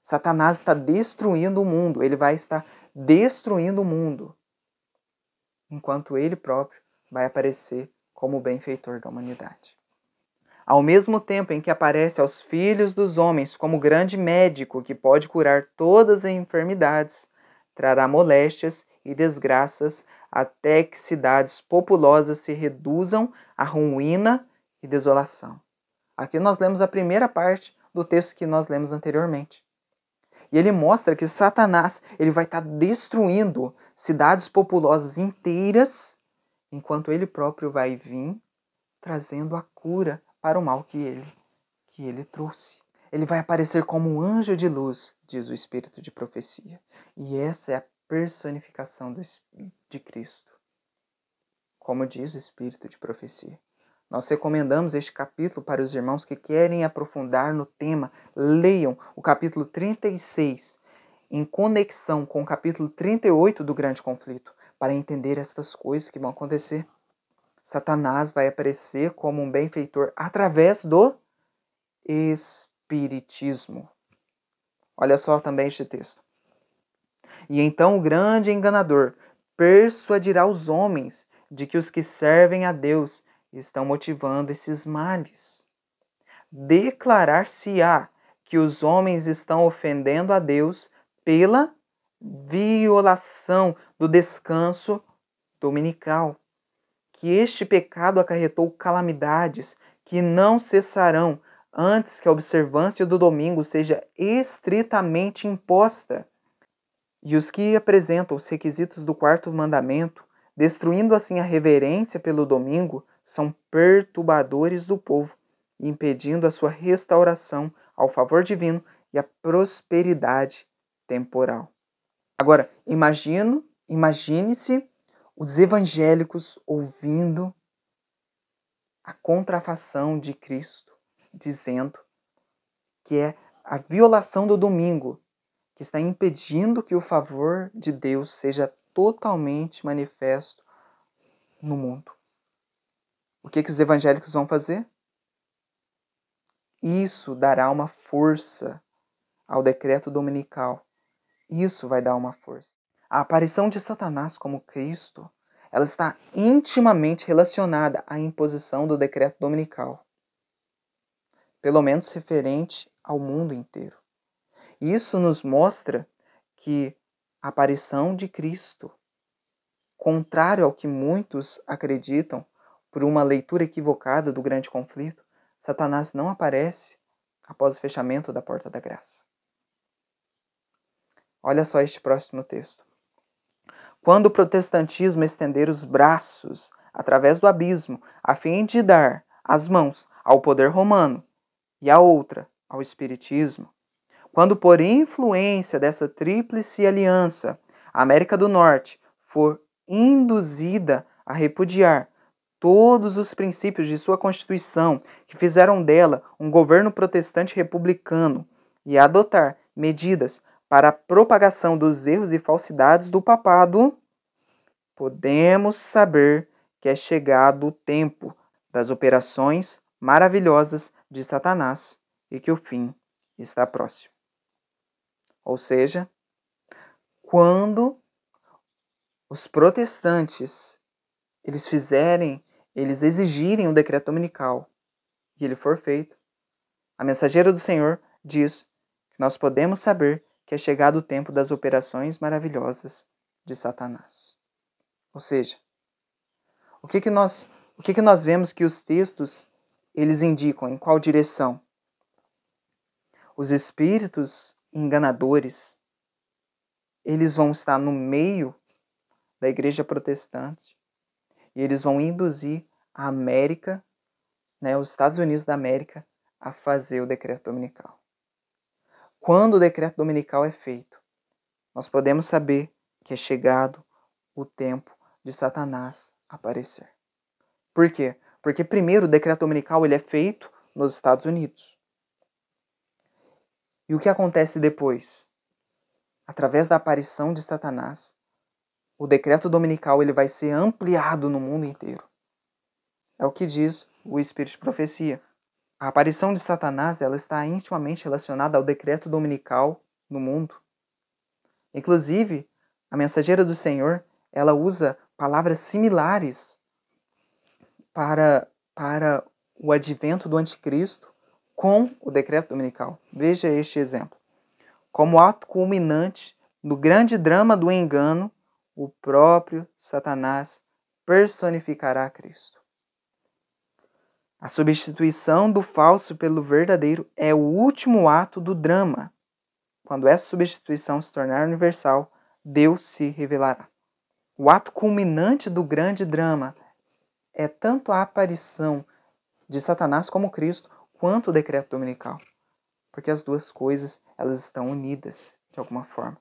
Satanás está destruindo o mundo, ele vai estar destruindo o mundo, enquanto ele próprio vai aparecer como o benfeitor da humanidade. Ao mesmo tempo em que aparece aos filhos dos homens como grande médico que pode curar todas as enfermidades, trará moléstias e desgraças até que cidades populosas se reduzam à ruína e desolação. Aqui nós lemos a primeira parte do texto que nós lemos anteriormente. E ele mostra que Satanás ele vai estar destruindo cidades populosas inteiras, enquanto ele próprio vai vir trazendo a cura para o mal que ele trouxe. Ele vai aparecer como um anjo de luz, diz o Espírito de profecia. E essa é a personificação de Cristo, como diz o Espírito de profecia. Nós recomendamos este capítulo para os irmãos que querem aprofundar no tema. Leiam o capítulo 36, em conexão com o capítulo 38 do Grande Conflito, para entender estas coisas que vão acontecer. Satanás vai aparecer como um benfeitor através do Espiritismo. Olha só também este texto. E então o grande enganador persuadirá os homens de que os que servem a Deus estão motivando esses males. Declarar-se-á que os homens estão ofendendo a Deus pela violação do descanso dominical, que este pecado acarretou calamidades que não cessarão antes que a observância do domingo seja estritamente imposta. E os que apresentam os requisitos do quarto mandamento, destruindo assim a reverência pelo domingo, são perturbadores do povo, impedindo a sua restauração ao favor divino e a prosperidade temporal. Agora, imagine-se os evangélicos ouvindo a contrafação de Cristo, dizendo que é a violação do domingo que está impedindo que o favor de Deus seja totalmente manifesto no mundo. O que os evangélicos vão fazer? Isso dará uma força ao decreto dominical. Isso vai dar uma força. A aparição de Satanás como Cristo, ela está intimamente relacionada à imposição do decreto dominical, pelo menos referente ao mundo inteiro. Isso nos mostra que a aparição de Cristo, contrário ao que muitos acreditam por uma leitura equivocada do grande conflito, Satanás não aparece após o fechamento da porta da graça. Olha só este próximo texto. Quando o protestantismo estender os braços através do abismo, a fim de dar as mãos ao poder romano e a outra ao espiritismo, quando por influência dessa tríplice aliança, a América do Norte for induzida a repudiar todos os princípios de sua Constituição, que fizeram dela um governo protestante republicano, e a adotar medidas para a propagação dos erros e falsidades do papado, podemos saber que é chegado o tempo das operações maravilhosas de Satanás e que o fim está próximo. Ou seja, quando os protestantes eles exigirem o decreto dominical e ele for feito, a mensageira do Senhor diz que nós podemos saber que é chegado o tempo das operações maravilhosas de Satanás. Ou seja, o que nós vemos que os textos eles indicam? Em qual direção? Os espíritos enganadores, eles vão estar no meio da igreja protestante e eles vão induzir a América, os Estados Unidos da América, a fazer o decreto dominical. Quando o decreto dominical é feito, nós podemos saber que é chegado o tempo de Satanás aparecer. Por quê? Porque primeiro o decreto dominical ele é feito nos Estados Unidos. E o que acontece depois? Através da aparição de Satanás, o decreto dominical ele vai ser ampliado no mundo inteiro. É o que diz o Espírito de profecia. A aparição de Satanás ela está intimamente relacionada ao decreto dominical no mundo. Inclusive, a mensageira do Senhor ela usa palavras similares para o advento do anticristo com o decreto dominical. Veja este exemplo. Como ato culminante do grande drama do engano, o próprio Satanás personificará Cristo. A substituição do falso pelo verdadeiro é o último ato do drama. Quando essa substituição se tornar universal, Deus se revelará. O ato culminante do grande drama é tanto a aparição de Satanás como Cristo, quanto o decreto dominical. Porque as duas coisas, elas estão unidas de alguma forma.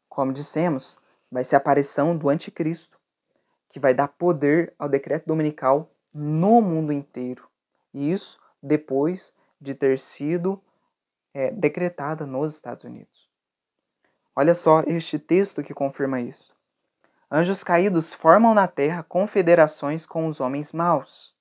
Como dissemos, vai ser a aparição do anticristo, que vai dar poder ao decreto dominical no mundo inteiro. E isso depois de ter sido decretada nos Estados Unidos. Olha só este texto que confirma isso. Anjos caídos formam na terra confederações com os homens maus.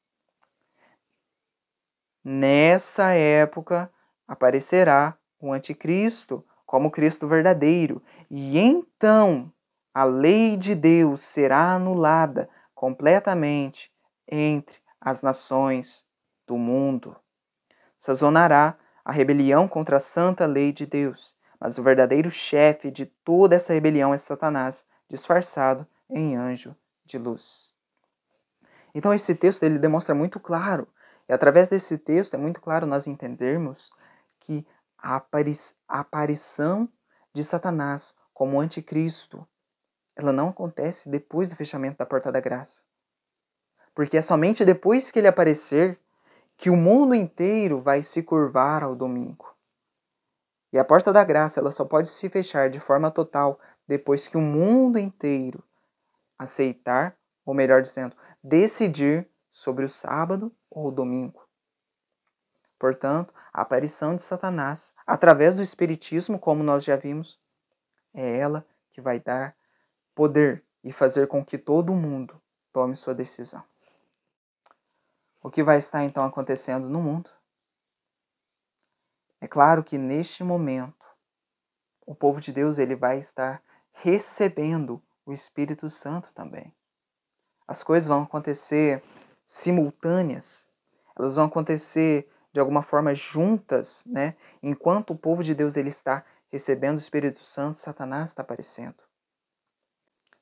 Nessa época aparecerá o anticristo como Cristo verdadeiro. E então a lei de Deus será anulada completamente entre as nações do mundo. Sazonará a rebelião contra a santa lei de Deus. Mas o verdadeiro chefe de toda essa rebelião é Satanás, disfarçado em anjo de luz. Então esse texto ele demonstra muito claro, e através desse texto é muito claro nós entendermos que a aparição de Satanás como anticristo, ela não acontece depois do fechamento da porta da graça. Porque é somente depois que ele aparecer que o mundo inteiro vai se curvar ao domingo. E a porta da graça ela só pode se fechar de forma total depois que o mundo inteiro aceitar, ou melhor dizendo, decidir sobre o sábado ou o domingo. Portanto, a aparição de Satanás, através do Espiritismo, como nós já vimos, é ela que vai dar poder e fazer com que todo mundo tome sua decisão. O que vai estar então acontecendo no mundo? É claro que neste momento, o povo de Deus ele vai estar recebendo o Espírito Santo também. As coisas vão acontecer simultâneas, elas vão acontecer de alguma forma juntas, né? Enquanto o povo de Deus ele está recebendo o Espírito Santo, Satanás está aparecendo.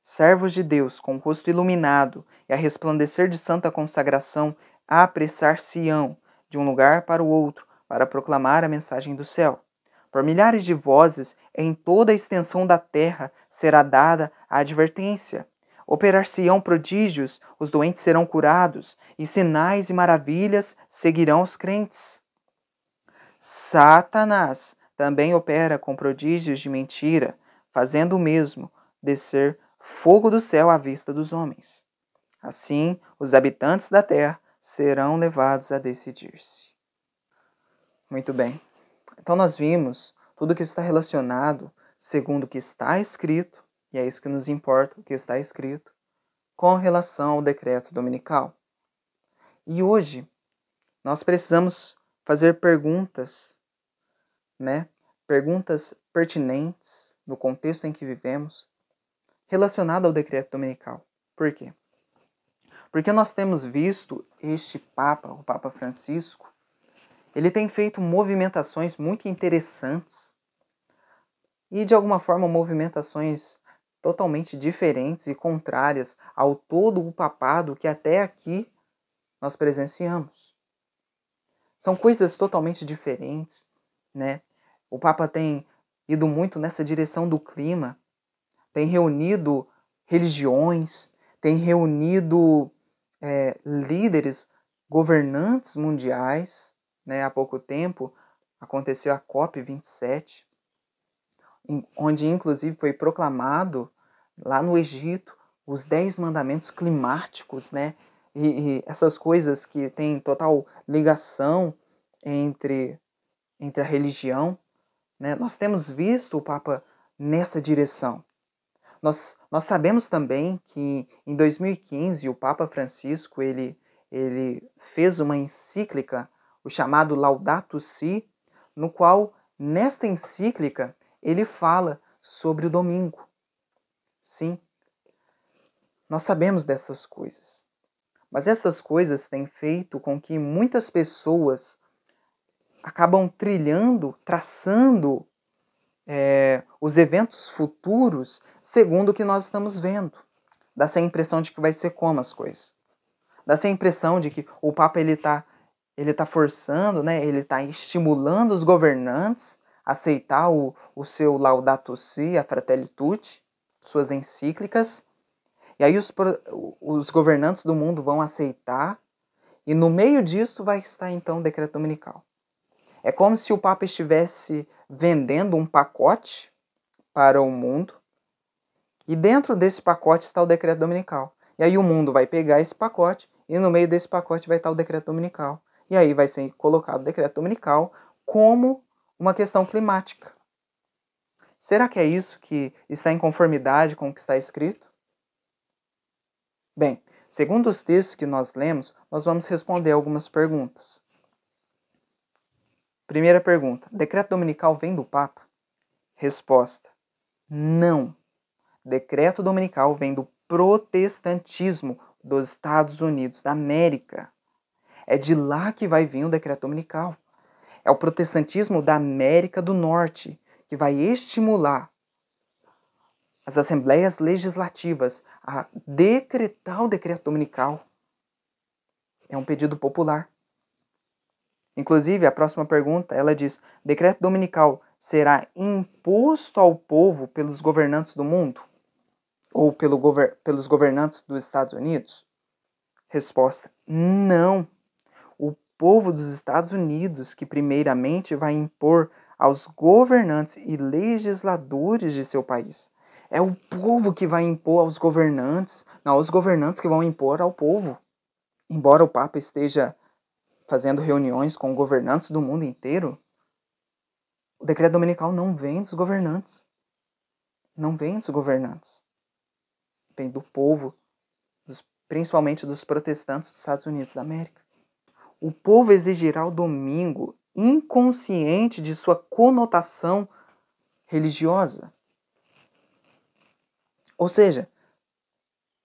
Servos de Deus com o rosto iluminado e a resplandecer de santa consagração apressar-se-ão de um lugar para o outro para proclamar a mensagem do céu. Por milhares de vozes em toda a extensão da terra será dada a advertência. Operar-se-ão prodígios, os doentes serão curados, e sinais e maravilhas seguirão os crentes. Satanás também opera com prodígios de mentira, fazendo o mesmo descer fogo do céu à vista dos homens. Assim, os habitantes da terra serão levados a decidir-se. Muito bem. Então nós vimos tudo que está relacionado, segundo o que está escrito, e é isso que nos importa, o que está escrito, com relação ao decreto dominical. E hoje, nós precisamos fazer perguntas, né? Perguntas pertinentes no contexto em que vivemos, relacionado ao decreto dominical. Por quê? Porque nós temos visto este Papa, o Papa Francisco, ele tem feito movimentações muito interessantes e, de alguma forma, movimentações totalmente diferentes e contrárias ao todo o papado que até aqui nós presenciamos. São coisas totalmente diferentes, né? O Papa tem ido muito nessa direção do clima, tem reunido religiões, tem reunido líderes, governantes mundiais, né? Há pouco tempo aconteceu a COP27, onde inclusive foi proclamado lá no Egito os 10 mandamentos climáticos, né? E essas coisas que têm total ligação entre a religião, né? Nós temos visto o Papa nessa direção. Nós sabemos também que em 2015 o Papa Francisco ele fez uma encíclica, o chamado Laudato Si, no qual, nesta encíclica, ele fala sobre o domingo. Sim, nós sabemos dessas coisas. Mas essas coisas têm feito com que muitas pessoas acabam trilhando, traçando os eventos futuros segundo o que nós estamos vendo. Dá-se a impressão de que vai ser como as coisas. Dá-se a impressão de que o Papa ele tá forçando, né, ele está estimulando os governantes a aceitar o seu Laudato Si, a Fratelli Tutti, suas encíclicas. E aí os governantes do mundo vão aceitar, e no meio disso vai estar então o decreto dominical. É como se o Papa estivesse vendendo um pacote para o mundo, e dentro desse pacote está o decreto dominical. E aí o mundo vai pegar esse pacote, e no meio desse pacote vai estar o decreto dominical. E aí vai ser colocado o decreto dominical como uma questão climática. Será que é isso que está em conformidade com o que está escrito? Bem, segundo os textos que nós lemos, nós vamos responder algumas perguntas. Primeira pergunta: decreto dominical vem do Papa? Resposta: não. Decreto dominical vem do protestantismo dos Estados Unidos da América. É de lá que vai vir o decreto dominical. É o protestantismo da América do Norte que vai estimular as assembleias legislativas a decretar o decreto dominical. É um pedido popular. Inclusive, a próxima pergunta, ela diz: decreto dominical será imposto ao povo pelos governantes do mundo? Ou pelos governantes dos Estados Unidos? Resposta: não. O povo dos Estados Unidos que primeiramente vai impor aos governantes e legisladores de seu país. É o povo que vai impor aos governantes, não os governantes que vão impor ao povo. Embora o Papa esteja fazendo reuniões com governantes do mundo inteiro, o decreto dominical não vem dos governantes. Não vem dos governantes. Vem do povo, principalmente dos protestantes dos Estados Unidos da América. O povo exigirá o domingo inconsciente de sua conotação religiosa. Ou seja,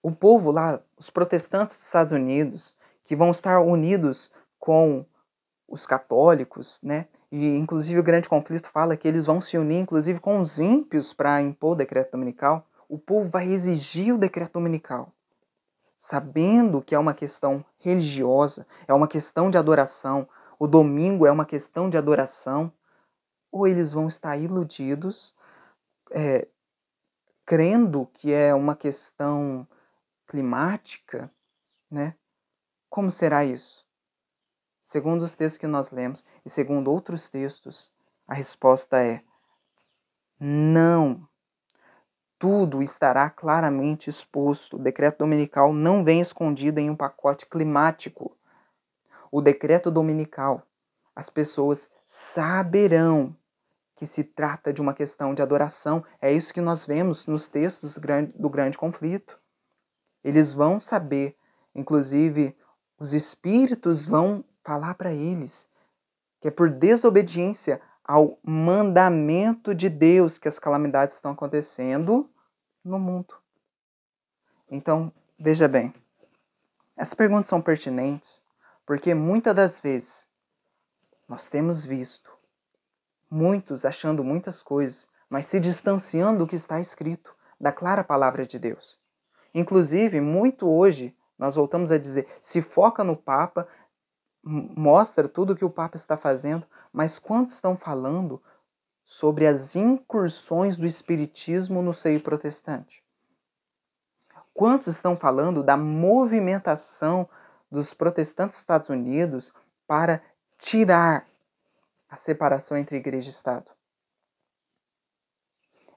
o povo lá, os protestantes dos Estados Unidos, que vão estar unidos com os católicos, né? E inclusive o grande conflito fala que eles vão se unir inclusive com os ímpios para impor o decreto dominical. O povo vai exigir o decreto dominical, sabendo que é uma questão religiosa, é uma questão de adoração, o domingo é uma questão de adoração, ou eles vão estar iludidos, crendo que é uma questão climática, né? Como será isso? Segundo os textos que nós lemos e segundo outros textos, a resposta é não. Tudo estará claramente exposto. O decreto dominical não vem escondido em um pacote climático. O decreto dominical, as pessoas saberão que se trata de uma questão de adoração. É isso que nós vemos nos textos do grande conflito. Eles vão saber, inclusive os espíritos vão falar para eles que é por desobediência ao mandamento de Deus que as calamidades estão acontecendo no mundo. Então, veja bem, essas perguntas são pertinentes porque muitas das vezes nós temos visto muitos achando muitas coisas, mas se distanciando do que está escrito, da clara palavra de Deus. Inclusive, muito hoje, nós voltamos a dizer, se foca no Papa, mostra tudo o que o Papa está fazendo, mas quantos estão falando sobre as incursões do espiritismo no seio protestante? Quantos estão falando da movimentação dos protestantes dos Estados Unidos para tirar a separação entre igreja e Estado?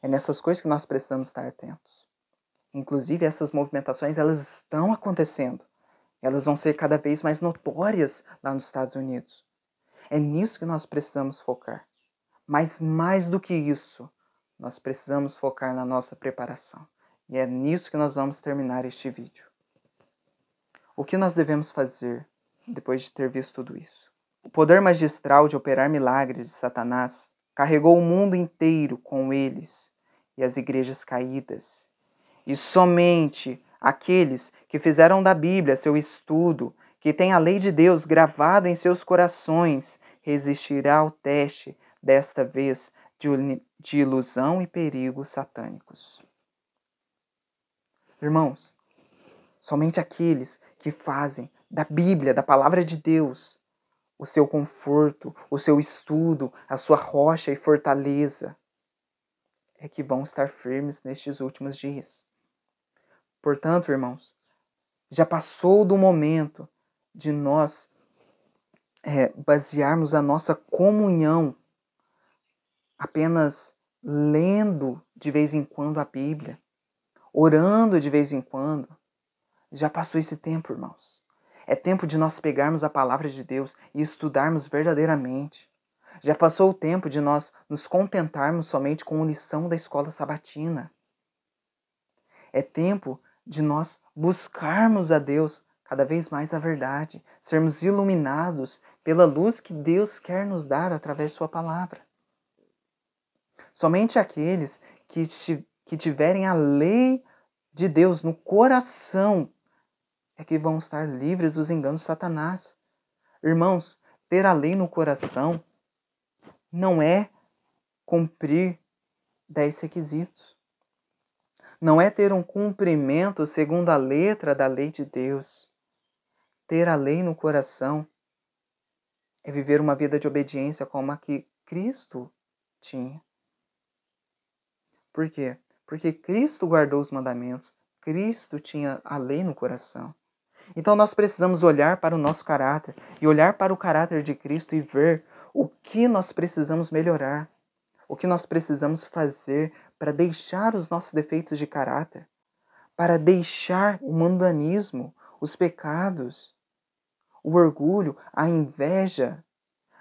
É nessas coisas que nós precisamos estar atentos. Inclusive, essas movimentações, elas estão acontecendo. Elas vão ser cada vez mais notórias lá nos Estados Unidos. É nisso que nós precisamos focar. Mas mais do que isso, nós precisamos focar na nossa preparação. E é nisso que nós vamos terminar este vídeo. O que nós devemos fazer depois de ter visto tudo isso? O poder magistral de operar milagres de Satanás carregou o mundo inteiro com eles e as igrejas caídas. E somente aqueles que fizeram da Bíblia seu estudo, que têm a lei de Deus gravada em seus corações, resistirá ao teste, desta vez, de ilusão e perigos satânicos. Irmãos, somente aqueles que fazem da Bíblia, da Palavra de Deus, o seu conforto, o seu estudo, a sua rocha e fortaleza, é que vão estar firmes nestes últimos dias. Portanto, irmãos, já passou do momento de nós basearmos a nossa comunhão apenas lendo de vez em quando a Bíblia, orando de vez em quando. Já passou esse tempo, irmãos. É tempo de nós pegarmos a palavra de Deus e estudarmos verdadeiramente. Já passou o tempo de nós nos contentarmos somente com a lição da escola sabatina. É tempo de nós buscarmos a Deus cada vez mais a verdade, sermos iluminados pela luz que Deus quer nos dar através de sua palavra. Somente aqueles que tiverem a lei de Deus no coração é que vão estar livres dos enganos de Satanás. Irmãos, ter a lei no coração não é cumprir 10 requisitos. Não é ter um cumprimento segundo a letra da lei de Deus. Ter a lei no coração é viver uma vida de obediência como a que Cristo tinha. Por quê? Porque Cristo guardou os mandamentos. Cristo tinha a lei no coração. Então nós precisamos olhar para o nosso caráter e olhar para o caráter de Cristo e ver o que nós precisamos melhorar, o que nós precisamos fazer para deixar os nossos defeitos de caráter, para deixar o mundanismo, os pecados, o orgulho, a inveja,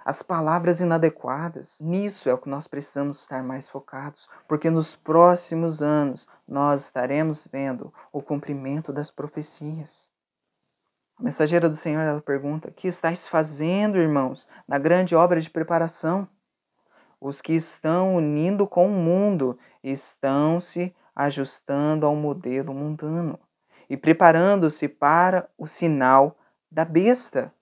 as palavras inadequadas. Nisso é o que nós precisamos estar mais focados, porque nos próximos anos nós estaremos vendo o cumprimento das profecias. A mensageira do Senhor, ela pergunta: que estáis fazendo, irmãos, na grande obra de preparação? Os que estão unindo com o mundo estão se ajustando ao modelo mundano e preparando-se para o sinal da besta.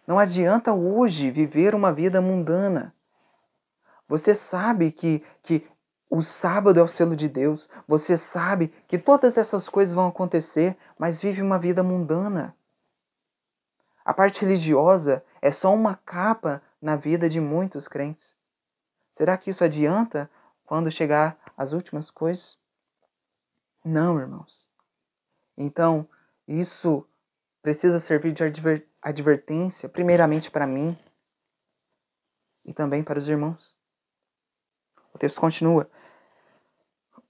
Não adianta hoje viver uma vida mundana. Você sabe que o sábado é o selo de Deus. Você sabe que todas essas coisas vão acontecer, mas vive uma vida mundana. A parte religiosa é só uma capa na vida de muitos crentes. Será que isso adianta quando chegar às últimas coisas? Não, irmãos. Então, isso precisa servir de advertência, primeiramente para mim e também para os irmãos. O texto continua: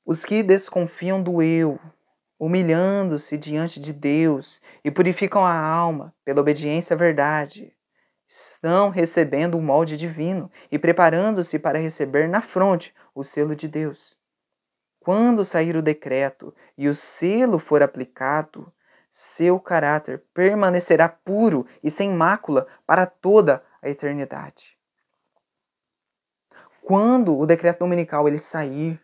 os que desconfiam do eu, humilhando-se diante de Deus e purificam a alma pela obediência à verdade, estão recebendo o molde divino e preparando-se para receber na fronte o selo de Deus. Quando sair o decreto e o selo for aplicado, seu caráter permanecerá puro e sem mácula para toda a eternidade. Quando o decreto dominical ele sair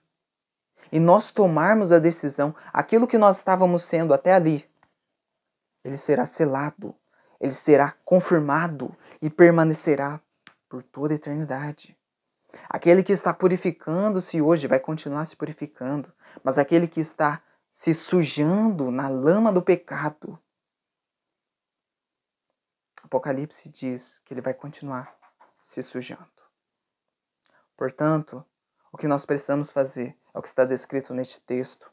e nós tomarmos a decisão, aquilo que nós estávamos sendo até ali, ele será selado, ele será confirmado e permanecerá por toda a eternidade. Aquele que está purificando-se hoje vai continuar se purificando, mas aquele que está se sujando na lama do pecado, Apocalipse diz que ele vai continuar se sujando. Portanto, o que nós precisamos fazer é o que está descrito neste texto.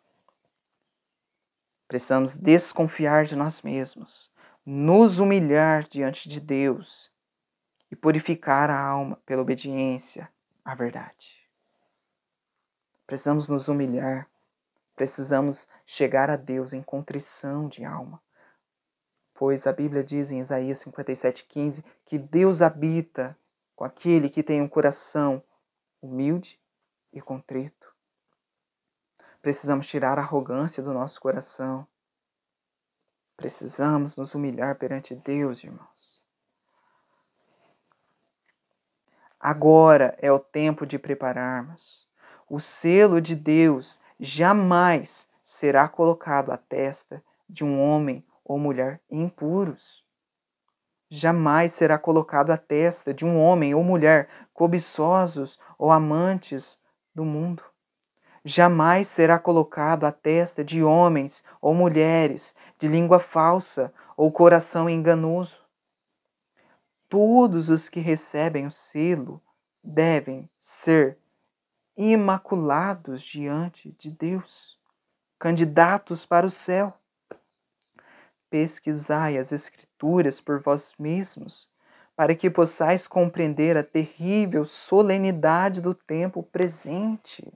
Precisamos desconfiar de nós mesmos, nos humilhar diante de Deus e purificar a alma pela obediência à verdade. Precisamos nos humilhar, precisamos chegar a Deus em contrição de alma. Pois a Bíblia diz em Isaías 57,15 que Deus habita com aquele que tem um coração humilde e contrito. Precisamos tirar a arrogância do nosso coração. Precisamos nos humilhar perante Deus, irmãos. Agora é o tempo de prepararmos. O selo de Deus jamais será colocado à testa de um homem ou mulher impuros. jamais será colocado à testa de um homem ou mulher cobiçosos ou amantes do mundo. Jamais será colocado à testa de homens ou mulheres de língua falsa ou coração enganoso. Todos os que recebem o selo devem ser imaculados diante de Deus, candidatos para o céu. Pesquisai as Escrituras por vós mesmos, para que possais compreender a terrível solenidade do tempo presente.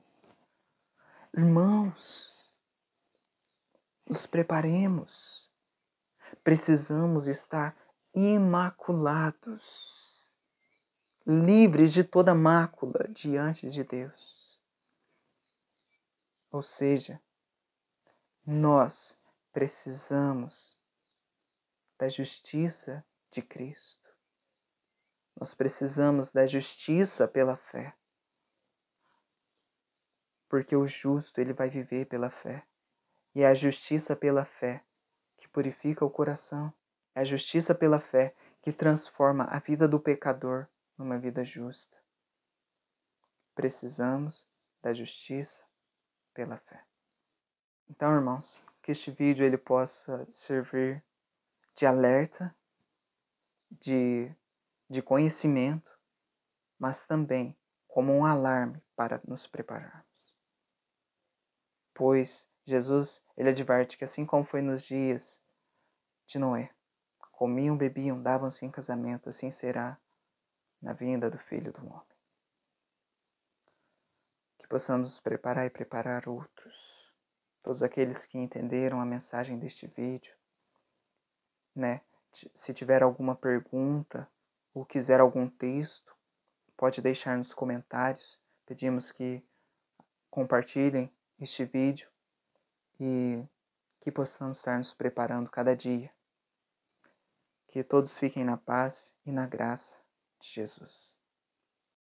Irmãos, nos preparemos. Precisamos estar imaculados, livres de toda mácula diante de Deus. Ou seja, nós precisamos da justiça de Cristo. Nós precisamos da justiça pela fé. Porque o justo, ele vai viver pela fé. E é a justiça pela fé que purifica o coração. É a justiça pela fé que transforma a vida do pecador numa vida justa. Precisamos da justiça pela fé. Então, irmãos, que este vídeo ele possa servir de alerta, de conhecimento, mas também como um alarme para nos prepararmos. Pois Jesus, ele adverte que assim como foi nos dias de Noé, comiam, bebiam, davam-se em casamento, assim será na vinda do Filho do Homem. Que possamos nos preparar e preparar outros. Todos aqueles que entenderam a mensagem deste vídeo, né? Se tiver alguma pergunta ou quiser algum texto, pode deixar nos comentários. Pedimos que compartilhem este vídeo e que possamos estar nos preparando cada dia. Que todos fiquem na paz e na graça de Jesus.